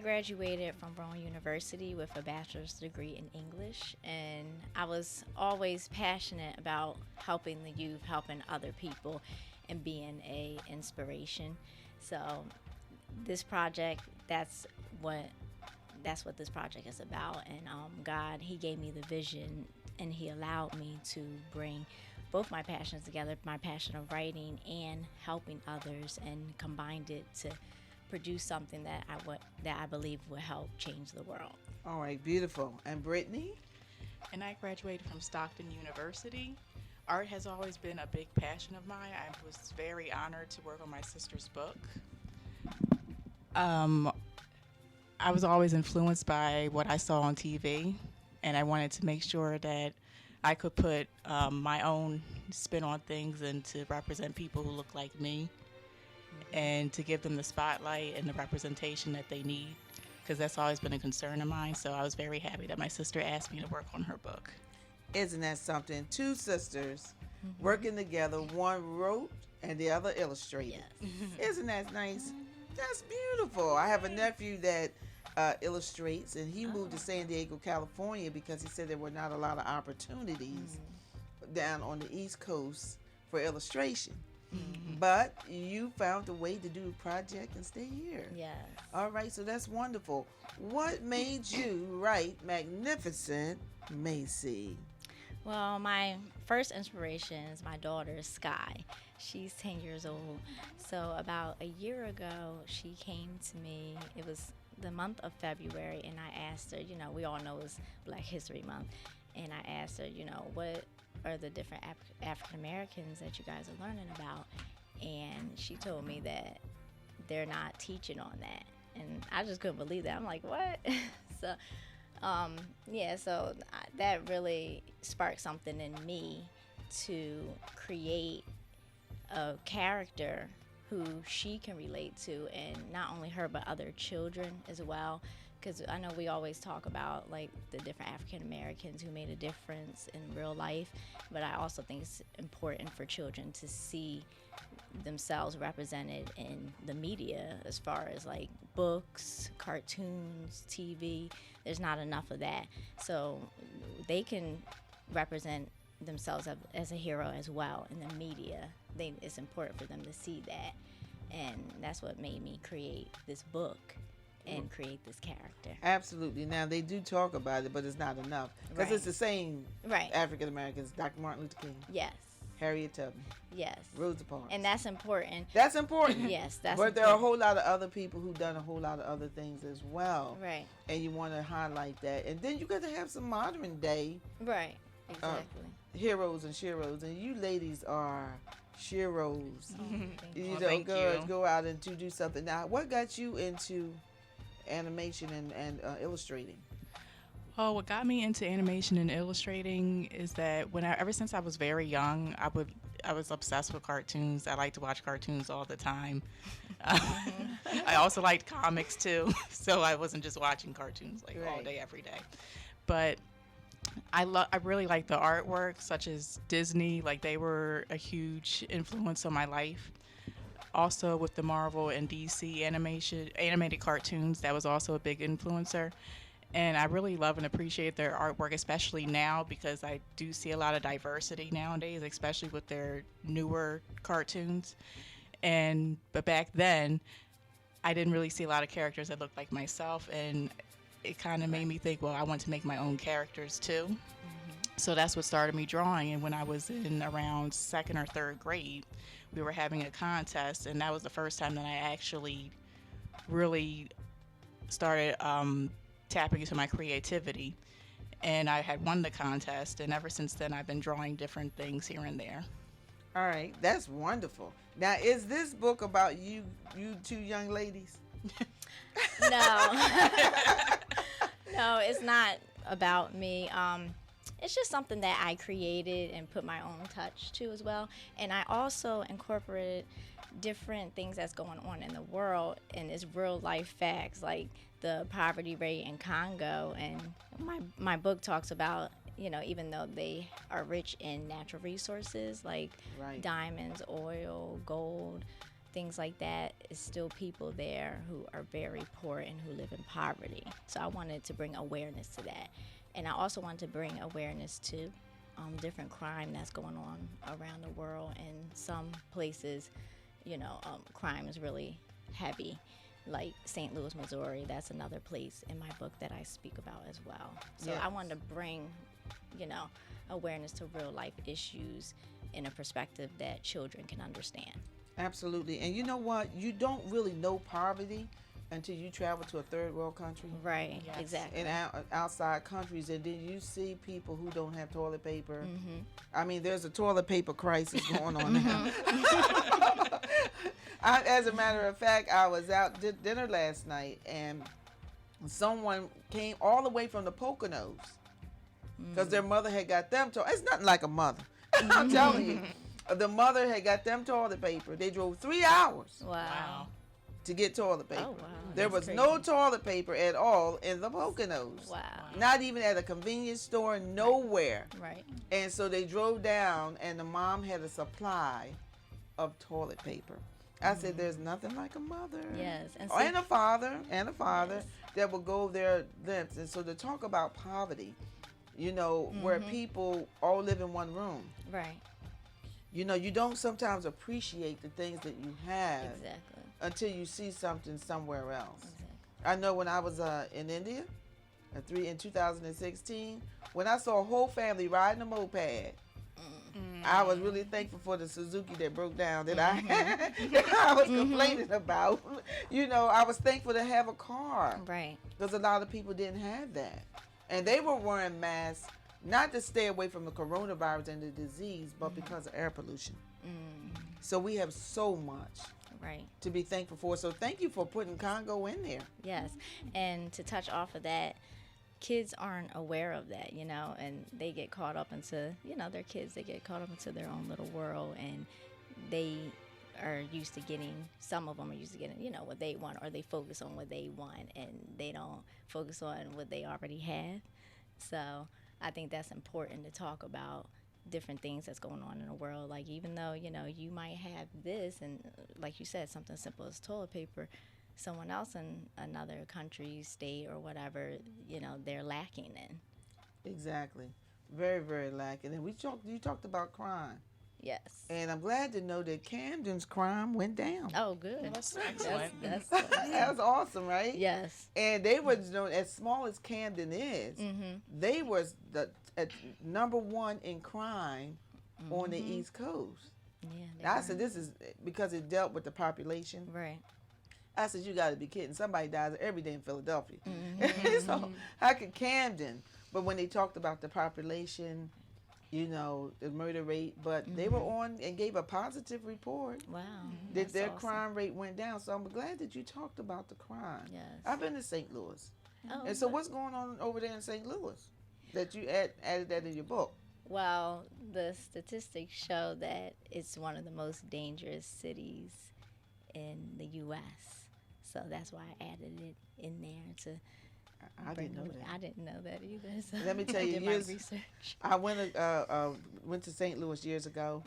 [SPEAKER 12] graduated from Brown University with a bachelor's degree in English, and I was always passionate about helping the youth, helping other people, and being a inspiration. So this project, that's what this project is about. And God, he gave me the vision, and he allowed me to bring both my passions together, my passion of writing and helping others, and combined it to produce something that I believe will help change the world.
[SPEAKER 3] All right, beautiful. And Brittany?
[SPEAKER 13] And I graduated from Stockton University. Art has always been a big passion of mine. I was very honored to work on my sister's book. I was always influenced by what I saw on TV, and I wanted to make sure that I could put my own spin on things and to represent people who look like me, and to give them the spotlight and the representation that they need, because that's always been a concern of mine. So I was very happy that my sister asked me to work on her book.
[SPEAKER 3] Isn't that something? Two sisters working together. One wrote and the other illustrated.
[SPEAKER 12] Yes.
[SPEAKER 3] Isn't that nice? That's beautiful. I have a nephew that illustrates, and he moved to San Diego, California, because he said there were not a lot of opportunities down on the East Coast for illustration. But you found a way to do a project and stay here.
[SPEAKER 12] Yes.
[SPEAKER 3] All right, so that's wonderful. What made you write Magnificent Macy?
[SPEAKER 12] Well, my first inspiration is my daughter, Sky. She's 10 years old. So about a year ago, she came to me. It was the month of February, and I asked her, we all know it's Black History Month, and I asked her, what are the different African Americans that you guys are learning about? And she told me that they're not teaching on that. And I just couldn't believe that. I'm like, what? So that really sparked something in me to create a character who she can relate to, and not only her but other children as well, because I know we always talk about like the different African Americans who made a difference in real life, but I also think it's important for children to see themselves represented in the media, as far as like books, cartoons, TV. There's not enough of that, so they can represent themselves as a hero as well in the media. It's important for them to see that, and that's what made me create this book and create this character.
[SPEAKER 3] Absolutely. Now, they do talk about it, but it's not enough, because it's the same African Americans. Dr. Martin Luther King.
[SPEAKER 12] Yes.
[SPEAKER 3] Harriet Tubman.
[SPEAKER 12] Yes.
[SPEAKER 3] Rosa Parks.
[SPEAKER 12] And that's important.
[SPEAKER 3] That's important.
[SPEAKER 12] Yes, that's
[SPEAKER 3] But
[SPEAKER 12] important.
[SPEAKER 3] there are a whole lot of other people who've done a whole lot of other things as well.
[SPEAKER 12] Right.
[SPEAKER 3] And you want to highlight that. And then you got to have some modern day.
[SPEAKER 12] Right. Exactly.
[SPEAKER 3] Heroes and sheroes. And you ladies are sheroes. You
[SPEAKER 13] Thank you.
[SPEAKER 3] Go out and to do something. Now, what got you into animation and illustrating?
[SPEAKER 13] Oh, what got me into animation and illustrating is that ever since I was very young, I was obsessed with cartoons. I like to watch cartoons all the time. I also liked comics too, so I wasn't just watching cartoons all day, every day. But I really like the artwork, such as Disney. Like, they were a huge influence on my life. Also with the Marvel and DC animated cartoons, that was also a big influencer. And I really love and appreciate their artwork, especially now, because I do see a lot of diversity nowadays, especially with their newer cartoons. But back then, I didn't really see a lot of characters that looked like myself, and it kind of made me think, well, I want to make my own characters too. So that's what started me drawing. And when I was in around 2nd or 3rd grade, we were having a contest, and that was the first time that I actually really started tapping into my creativity. And I had won the contest, and ever since then I've been drawing different things here and there.
[SPEAKER 3] All right, that's wonderful. Now, is this book about you two young ladies?
[SPEAKER 12] No. No, it's not about me. It's just something that I created and put my own touch to as well. And I also incorporated different things that's going on in the world, and it's real life facts, like the poverty rate in Congo. And my book talks about, even though they are rich in natural resources like diamonds, oil, gold, things like that, is still people there who are very poor and who live in poverty. So I wanted to bring awareness to that. And I also wanted to bring awareness to different crime that's going on around the world. In some places, crime is really heavy, like St. Louis, Missouri. That's another place in my book that I speak about as well. So I wanted to bring, awareness to real life issues in a perspective that children can understand.
[SPEAKER 3] Absolutely. And you know what? You don't really know poverty until you travel to a third world country.
[SPEAKER 12] Right, exactly.
[SPEAKER 3] And outside countries, and then you see people who don't have toilet paper. I mean, there's a toilet paper crisis going on now. As a matter of fact, I was out dinner last night, and someone came all the way from the Poconos because their mother had got them toilet. It's nothing like a mother. I'm telling you. The mother had got them toilet paper. They drove 3 hours.
[SPEAKER 12] Wow.
[SPEAKER 3] To get toilet paper.
[SPEAKER 12] Oh, wow.
[SPEAKER 3] There was
[SPEAKER 12] That's
[SPEAKER 3] no
[SPEAKER 12] crazy.
[SPEAKER 3] toilet paper at all in the Poconos.
[SPEAKER 12] Wow.
[SPEAKER 3] Not even at a convenience store, nowhere.
[SPEAKER 12] Right.
[SPEAKER 3] And so they drove down, and the mom had a supply of toilet paper. I said, there's nothing like a mother.
[SPEAKER 12] Yes.
[SPEAKER 3] And a father, that will go their lengths. And so to talk about poverty, you know, where people all live in one room.
[SPEAKER 12] Right.
[SPEAKER 3] You know, you don't sometimes appreciate the things that you have
[SPEAKER 12] Exactly.
[SPEAKER 3] until you see something somewhere else. Exactly. I know when I was in India in 2016, when I saw a whole family riding a moped, I was really thankful for the Suzuki that broke down that I was complaining about. You know, I was thankful to have a car.
[SPEAKER 12] Right.
[SPEAKER 3] Because a lot of people didn't have that. And they were wearing masks not to stay away from the coronavirus and the disease, but because of air pollution. So we have so much to be thankful for. So thank you for putting Congo in there.
[SPEAKER 12] Yes. And to touch off of that, kids aren't aware of that, you know, and they get caught up into, you know, they're kids, they get caught up into their own little world, and they are used to getting, some of them are used to getting, you know, what they want, or they focus on what they want, and they don't focus on what they already have. So I think that's important to talk about different things that's going on in the world. Like, even though, you know, you might have this, and like you said, something simple as toilet paper, someone else in another country, state, or whatever, you know, they're lacking in.
[SPEAKER 3] Exactly. Very, very lacking. And you talked about crime.
[SPEAKER 12] Yes.
[SPEAKER 3] And I'm glad to know that Camden's crime went down.
[SPEAKER 12] Oh, good.
[SPEAKER 13] That's excellent.
[SPEAKER 12] That's
[SPEAKER 3] That was awesome, right?
[SPEAKER 12] Yes.
[SPEAKER 3] And they were, you know, as small as Camden is, they was the number one in crime on the East Coast.
[SPEAKER 12] Yeah.
[SPEAKER 3] I said, this is because it dealt with the population.
[SPEAKER 12] Right.
[SPEAKER 3] I said, you got to be kidding. Somebody dies every day in Philadelphia. So how could Camden? But when they talked about the population, you know, the murder rate, but they were on and gave a positive report.
[SPEAKER 12] Wow.
[SPEAKER 3] That their crime rate went down. So I'm glad that you talked about the crime.
[SPEAKER 12] Yes.
[SPEAKER 3] I've been to St. Louis.
[SPEAKER 12] Oh,
[SPEAKER 3] and so what's going on over there in St. Louis that you added that in your book?
[SPEAKER 12] Well, the statistics show that it's one of the most dangerous cities in the U.S. So that's why I added it in there to.
[SPEAKER 3] I didn't know that.
[SPEAKER 12] I didn't know that either. So
[SPEAKER 3] Let me tell you,
[SPEAKER 12] I did my research.
[SPEAKER 3] I went to St. Louis years ago,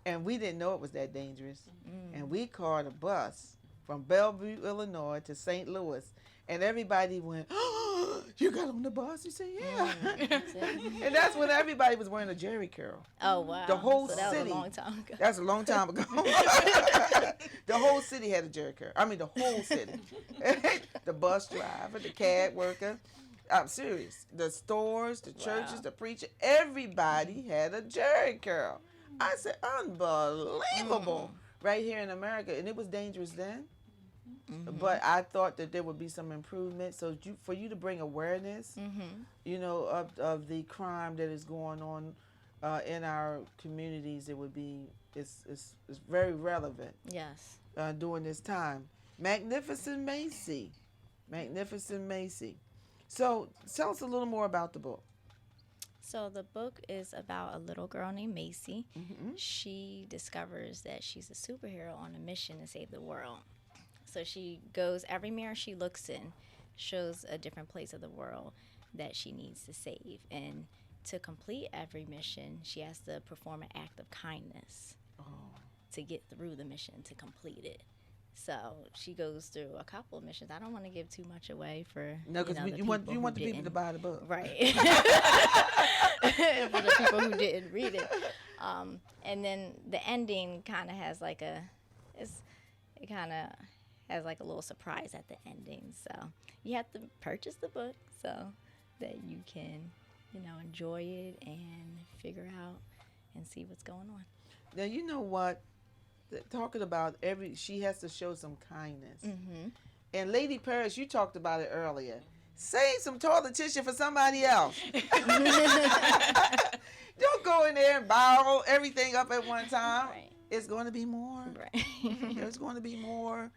[SPEAKER 3] and we didn't know it was that dangerous. And we caught a bus from Bellevue, Illinois to St. Louis, and everybody went, "Oh, you got on the bus?" You said, "Yeah." And that's when everybody was wearing a Jerry curl.
[SPEAKER 12] Oh, wow.
[SPEAKER 3] The whole
[SPEAKER 12] so that
[SPEAKER 3] city.
[SPEAKER 12] was a long time ago.
[SPEAKER 3] That's a long time ago. The whole city had a Jerry curl. I mean, the whole city. The bus driver, the cab worker. I'm serious. The stores, the churches, the preacher, everybody had a Jerry curl. I said, unbelievable. Right here in America. And it was dangerous then. But I thought that there would be some improvement. So for you to bring awareness, you know, of the crime that is going on in our communities, it's very relevant.
[SPEAKER 12] Yes.
[SPEAKER 3] During this time. Magnificent Macy. Magnificent Macy. So tell us a little more about the book.
[SPEAKER 12] So the book is about a little girl named Macy. She discovers that she's a superhero on a mission to save the world. So she goes, every mirror she looks in shows a different place of the world that she needs to save. And to complete every mission, she has to perform an act of kindness to get through the mission, to complete it. So she goes through a couple of missions. I don't want to give too much away for
[SPEAKER 3] you want the people to buy the book,
[SPEAKER 12] right? For the people who didn't read it, and then the ending kind of has like a little surprise at the ending. So you have to purchase the book so that you can, you know, enjoy it and figure out and see what's going on.
[SPEAKER 3] Now you know what? Talking about she has to show some kindness.
[SPEAKER 12] Mm-hmm.
[SPEAKER 3] And Lady Paris, you talked about it earlier. Save some toilet tissue for somebody else. Don't go in there and borrow everything up at one time.
[SPEAKER 12] Right.
[SPEAKER 3] It's going to be more.
[SPEAKER 12] Right.
[SPEAKER 3] There's going to be more.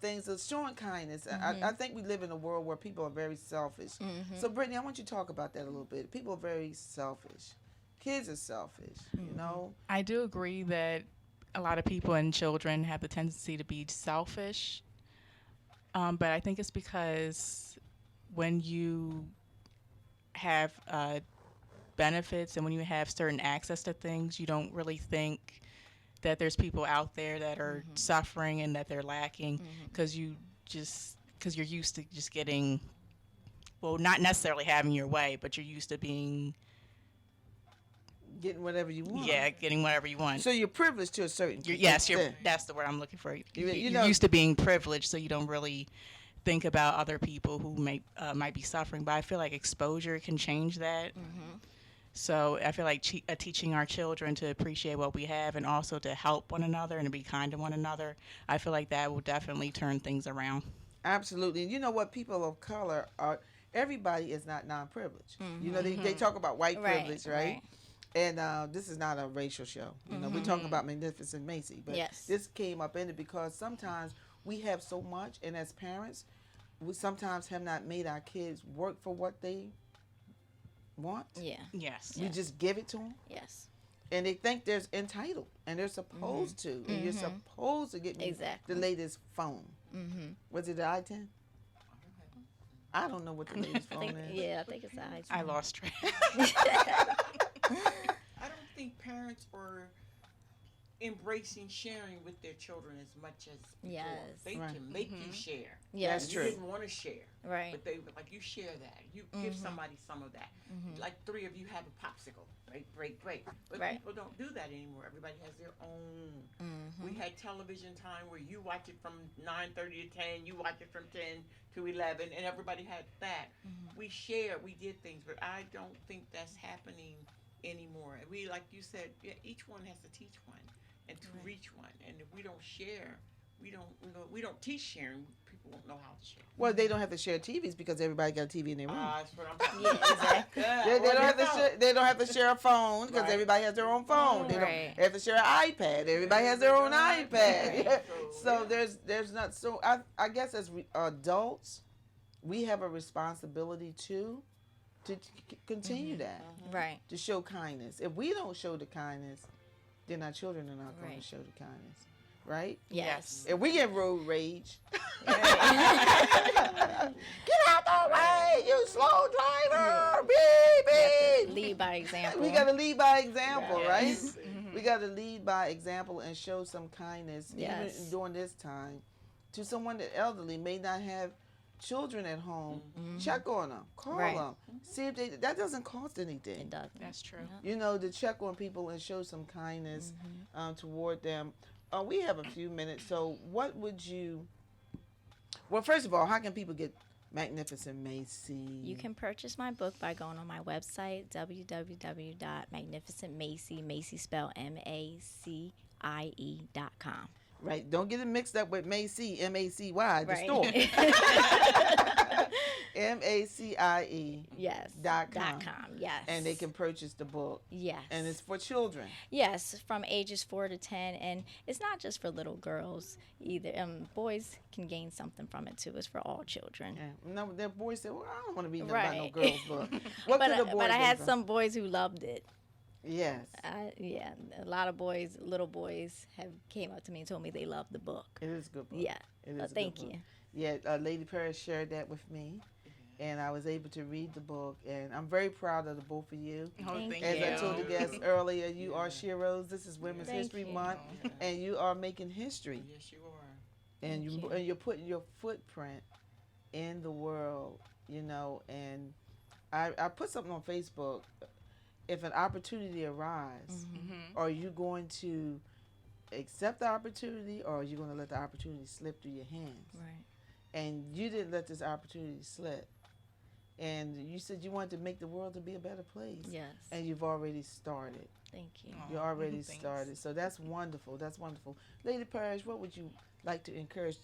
[SPEAKER 3] Things of showing kindness.
[SPEAKER 12] Mm-hmm.
[SPEAKER 3] I think we live in a world where people are very selfish.
[SPEAKER 12] Mm-hmm.
[SPEAKER 3] So, Brittany, I want you to talk about that a little bit. People are very selfish. Kids are selfish,
[SPEAKER 13] I do agree that a lot of people and children have the tendency to be selfish. But I think it's because when you have benefits and when you have certain access to things, you don't really think that there's people out there that are suffering and that they're lacking because you're used to just getting, well, not necessarily having your way, but you're used to being
[SPEAKER 3] getting whatever you want.
[SPEAKER 13] Yeah, getting whatever you want.
[SPEAKER 3] So you're privileged to a certain extent.
[SPEAKER 13] That's the word I'm looking for.
[SPEAKER 3] You're
[SPEAKER 13] used to being privileged, so you don't really think about other people who might be suffering. But I feel like exposure can change that.
[SPEAKER 12] Mm-hmm.
[SPEAKER 13] So I feel like teaching our children to appreciate what we have and also to help one another and to be kind to one another, I feel like that will definitely turn things around.
[SPEAKER 3] Absolutely. And you know what? People of color are, everybody is not non-privileged. Mm-hmm. They talk about white privilege, right? And this is not a racial show. We're talking about Magnificent Macy. But this came up in it because sometimes we have so much, and as parents, we sometimes have not made our kids work for what they want.
[SPEAKER 12] Yeah.
[SPEAKER 13] Yes.
[SPEAKER 3] You just give it to them.
[SPEAKER 12] Yes.
[SPEAKER 3] And they think they're entitled, and they're supposed to. And you're supposed to get me the latest phone. Mm-hmm. Was it the i10? I don't know what the latest phone is.
[SPEAKER 12] Yeah, I think it's the i10.
[SPEAKER 13] I lost track.
[SPEAKER 4] I don't think parents are embracing sharing with their children as much as before.
[SPEAKER 12] Yes.
[SPEAKER 4] They can make you share.
[SPEAKER 12] Yes.
[SPEAKER 3] That's
[SPEAKER 4] you
[SPEAKER 3] true.
[SPEAKER 4] didn't want to share.
[SPEAKER 12] Right.
[SPEAKER 4] But they were like, you share that. You give somebody some of that. Like 3 of you have a popsicle. Break. But people don't do that anymore. Everybody has their own. We had television time where you watch it from 9:30 to 10, you watch it from 10 to 11, and everybody had that. We shared, we did things, but I don't think that's happening anymore. We, like you said, each one has to teach one and to reach one. And if we don't share, we don't teach sharing. People won't know how to share.
[SPEAKER 3] Well, they don't have to share TVs because everybody got a TV in their room.
[SPEAKER 4] That's what I'm talking about.
[SPEAKER 12] Exactly.
[SPEAKER 3] They don't have to share a phone because everybody has their own phone. They don't have to share an iPad. Everybody has their own iPad. So there's not. So I guess as adults, we have a responsibility to continue that.
[SPEAKER 12] Right.
[SPEAKER 3] To show kindness. If we don't show the kindness, then our children are not going to show the kindness. Right?
[SPEAKER 12] Yes.
[SPEAKER 3] If we get road rage, get out the way, you slow driver, beep, beep.
[SPEAKER 12] Lead by example.
[SPEAKER 3] We got to lead by example, right? We got to lead by example and show some kindness, even during this time, to someone that elderly may not have children at home. Check on them, call them, see if that doesn't cost anything.
[SPEAKER 12] It doesn't.
[SPEAKER 13] That's true.
[SPEAKER 3] To check on people and show some kindness toward them. We have a few minutes, so what would you... Well, first of all, how can people get Magnificent Macy?
[SPEAKER 12] You can purchase my book by going on my website, www.magnificentmacy, Macy spelled MACIE.com.
[SPEAKER 3] Right, don't get it mixed up with Macy, M-A-C-Y, the store. MACIE.
[SPEAKER 12] Yes.
[SPEAKER 3] .com.
[SPEAKER 12] Yes.
[SPEAKER 3] And they can purchase the book.
[SPEAKER 12] Yes.
[SPEAKER 3] And it's for children.
[SPEAKER 12] Yes, from ages 4 to 10, and it's not just for little girls either. Boys can gain something from it too. It's for all children.
[SPEAKER 3] Yeah. No, their boys say, "Well, I don't want to read nothing about no girls' book."
[SPEAKER 12] But I had some boys who loved it.
[SPEAKER 3] Yes.
[SPEAKER 12] Yeah, a lot of boys, little boys, have came up to me and told me they loved the book.
[SPEAKER 3] It is a good book.
[SPEAKER 12] Yeah.
[SPEAKER 3] It is a
[SPEAKER 12] Thank
[SPEAKER 3] good book.
[SPEAKER 12] you.
[SPEAKER 3] Yeah, Lady Paris shared that with me, and I was able to read the book, and I'm very proud of the both of you.
[SPEAKER 13] Oh, thank
[SPEAKER 3] As
[SPEAKER 13] you.
[SPEAKER 3] I told the guests earlier, you are Sheroes. This is Women's History Month, and you are making history.
[SPEAKER 4] Yes, you are.
[SPEAKER 3] And you're putting your footprint in the world, and I put something on Facebook. If an opportunity arises, are you going to accept the opportunity, or are you going to let the opportunity slip through your hands?
[SPEAKER 12] Right.
[SPEAKER 3] And you didn't let this opportunity slip. And you said you wanted to make the world to be a better place.
[SPEAKER 12] Yes.
[SPEAKER 3] And you've already started.
[SPEAKER 12] Thank you.
[SPEAKER 3] You already
[SPEAKER 13] thanks.
[SPEAKER 3] started. So that's wonderful. That's wonderful. Lady Parrish, what would you like to encourage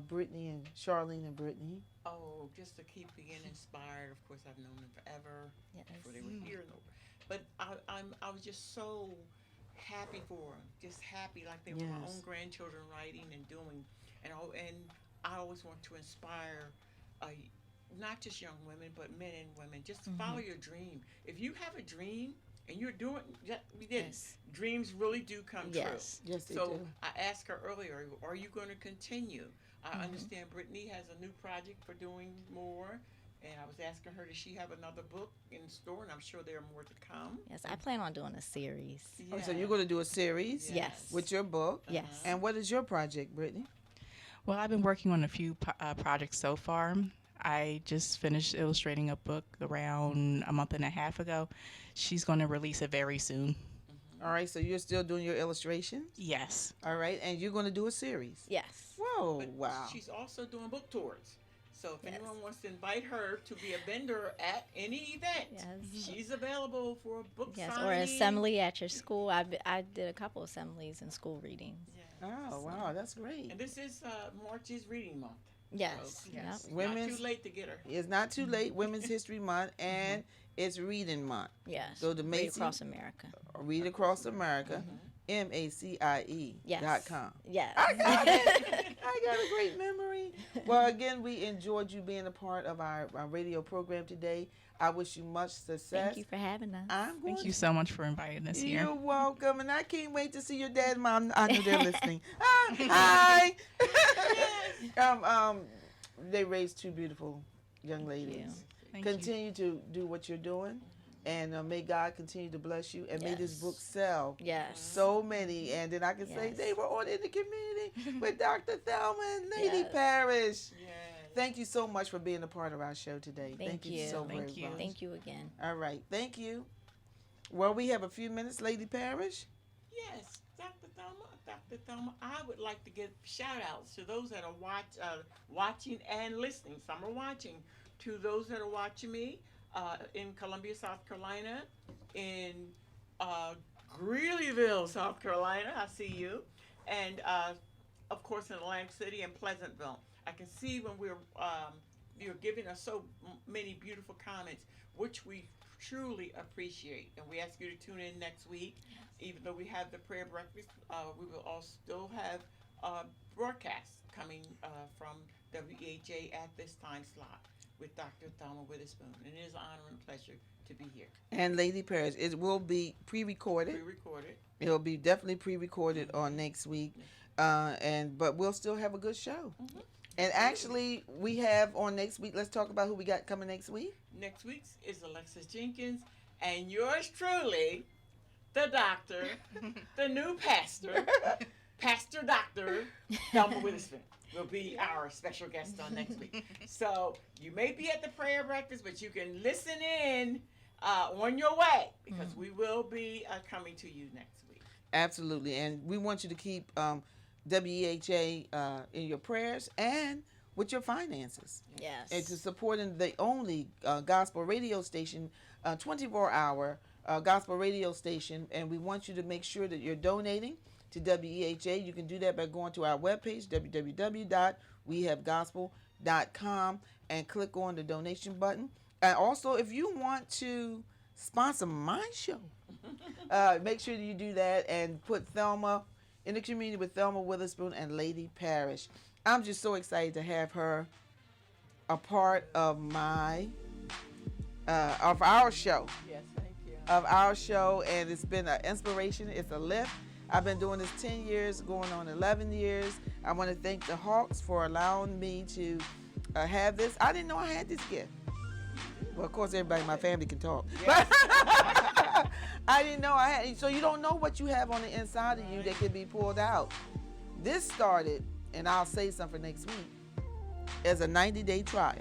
[SPEAKER 3] Brittany and Charlene and Brittany?
[SPEAKER 4] Oh, just to keep being inspired. Of course, I've known them forever.
[SPEAKER 12] Yes.
[SPEAKER 4] Before they were here. But I was just so happy for them. Just happy like they were my
[SPEAKER 3] Yes.
[SPEAKER 4] own grandchildren writing and doing. And I always want to inspire not just young women, but men and women. Just follow your dream. If you have a dream and you're doing,
[SPEAKER 12] Yes.
[SPEAKER 4] dreams really do come
[SPEAKER 12] Yes.
[SPEAKER 4] true.
[SPEAKER 3] Yes, they
[SPEAKER 4] So
[SPEAKER 3] do.
[SPEAKER 4] I asked her earlier, are you going to continue? I understand Brittany has a new project for doing more. And I was asking her, does she have another book in store? And I'm sure there are more to come.
[SPEAKER 12] Yes, I plan on doing a series.
[SPEAKER 3] Oh, so you're going to do a series
[SPEAKER 12] Yes.
[SPEAKER 3] with your book?
[SPEAKER 12] Yes.
[SPEAKER 3] And what is your project, Brittany?
[SPEAKER 13] Well, I've been working on a few projects so far. I just finished illustrating a book around a month and a half ago. She's going to release it very soon.
[SPEAKER 3] All right, so you're still doing your illustrations?
[SPEAKER 13] Yes.
[SPEAKER 3] All right, and you're going to do a series?
[SPEAKER 12] Yes.
[SPEAKER 3] Whoa,
[SPEAKER 4] But
[SPEAKER 3] wow.
[SPEAKER 4] she's also doing book tours. So if
[SPEAKER 12] Yes.
[SPEAKER 4] anyone wants to invite her to be a vendor at any event,
[SPEAKER 12] Yes.
[SPEAKER 4] she's available for a book
[SPEAKER 12] Yes,
[SPEAKER 4] signing.
[SPEAKER 12] or assembly at your school. I did a couple assemblies and school readings.
[SPEAKER 3] Oh, wow, that's great.
[SPEAKER 4] And this is March's reading month.
[SPEAKER 12] Yes.
[SPEAKER 4] So,
[SPEAKER 12] Yep.
[SPEAKER 4] Not
[SPEAKER 3] Women's-
[SPEAKER 4] too late to get her.
[SPEAKER 3] It's not too late, Women's History Month, and it's Reading Month.
[SPEAKER 12] Yes.
[SPEAKER 3] So the
[SPEAKER 12] Read
[SPEAKER 3] Macy,
[SPEAKER 12] across America.
[SPEAKER 3] Read Across America, MACIE.com.
[SPEAKER 12] Yes.
[SPEAKER 3] I got it. I got a great memory. Well, again, we enjoyed you being a part of our radio program today. I wish you much success.
[SPEAKER 12] Thank you for having us.
[SPEAKER 3] I'm going
[SPEAKER 13] Thank you so much for inviting us here.
[SPEAKER 3] You're welcome, and I can't wait to see your dad and mom. I know they're listening. Hi. They raised two beautiful young ladies.
[SPEAKER 13] Thank you.
[SPEAKER 3] Continue to do what you're doing, and may God continue to bless you, and may this
[SPEAKER 12] Yes.
[SPEAKER 3] book sell
[SPEAKER 12] Yes.
[SPEAKER 3] so many. And then I can say
[SPEAKER 12] Yes.
[SPEAKER 3] they were on in the community with Dr. Thelma and Lady
[SPEAKER 12] Yes.
[SPEAKER 3] Parrish.
[SPEAKER 4] Yes.
[SPEAKER 3] Thank you so much for being a part of our show today.
[SPEAKER 12] Thank
[SPEAKER 3] you
[SPEAKER 12] you.
[SPEAKER 3] so
[SPEAKER 13] Thank
[SPEAKER 3] very
[SPEAKER 13] you.
[SPEAKER 3] much.
[SPEAKER 12] Thank you again.
[SPEAKER 3] All right, thank you. Well, we have a few minutes, Lady Parrish.
[SPEAKER 4] Yes, Dr. Thelma, I would like to give shout outs to those that are watching and listening. Some are watching. To those that are watching me in Columbia, South Carolina, in Greeleyville, South Carolina, I see you. And of course in Atlantic City and Pleasantville. I can see when you're giving us so many beautiful comments, which we truly appreciate. And we ask you to tune in next week. Even though we have the prayer breakfast, we will all still have broadcasts coming from WEHA at this time slot with Dr. Thelma Witherspoon. And it is an honor and pleasure to be here.
[SPEAKER 3] And Lady Parrish, it will be pre-recorded.
[SPEAKER 4] Pre-recorded.
[SPEAKER 3] It'll be definitely pre-recorded on next week, but we'll still have a good show. And actually, we have on next week. Let's talk about who we got coming next week.
[SPEAKER 4] Next week's is Alexis Jenkins, and yours truly, the doctor, the new pastor, Pastor Dr. Thelma Witherspoon will be our special guest on next week. So you may be at the prayer breakfast, but you can listen in on your way because we will be coming to you next week.
[SPEAKER 3] Absolutely, and we want you to keep WEHA in your prayers and with your finances.
[SPEAKER 12] Yes.
[SPEAKER 3] And to supporting the only gospel radio station, 24-hour gospel radio station, and we want you to make sure that you're donating to WEHA. You can do that by going to our webpage, www.wehavegospel.com, and click on the donation button. And also, if you want to sponsor my show, make sure that you do that and put Thelma in the community with Thelma Witherspoon and Lady Parrish. I'm just so excited to have her a part of of our show.
[SPEAKER 4] Yes, thank you.
[SPEAKER 3] Of our show, and it's been an inspiration. It's a lift. I've been doing this 10 years, going on 11 years. I want to thank the Hawks for allowing me to have this. I didn't know I had this gift. Well, of course, everybody in my family can talk. But I didn't know I had. So you don't know what you have on the inside of you that can be pulled out. This started, and I'll say something next week, as a 90-day trial.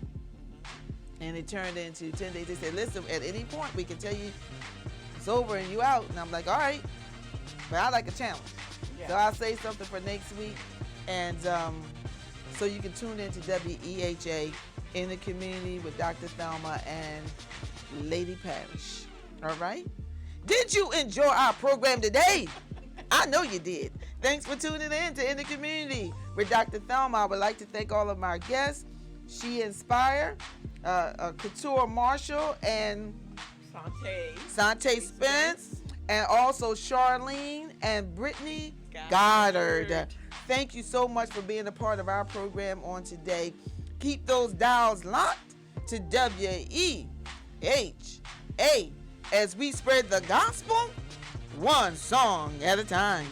[SPEAKER 3] And it turned into 10 days. They said, listen, at any point, we can tell you it's over and you out. And I'm like, all right. But I like a challenge. Yeah. So I'll say something for next week. And so you can tune in to WEHA in the Community with Dr. Thelma and Lady Parrish. All right? Did you enjoy our program today? I know you did. Thanks for tuning in to In the Community with Dr. Thelma. I would like to thank all of my guests. She Inspire, Couture Marshall, and Sante Spence, and also Charlene and Brittany Goddard. Thank you so much for being a part of our program on today. Keep those dials locked to WEHA as we spread the gospel one song at a time.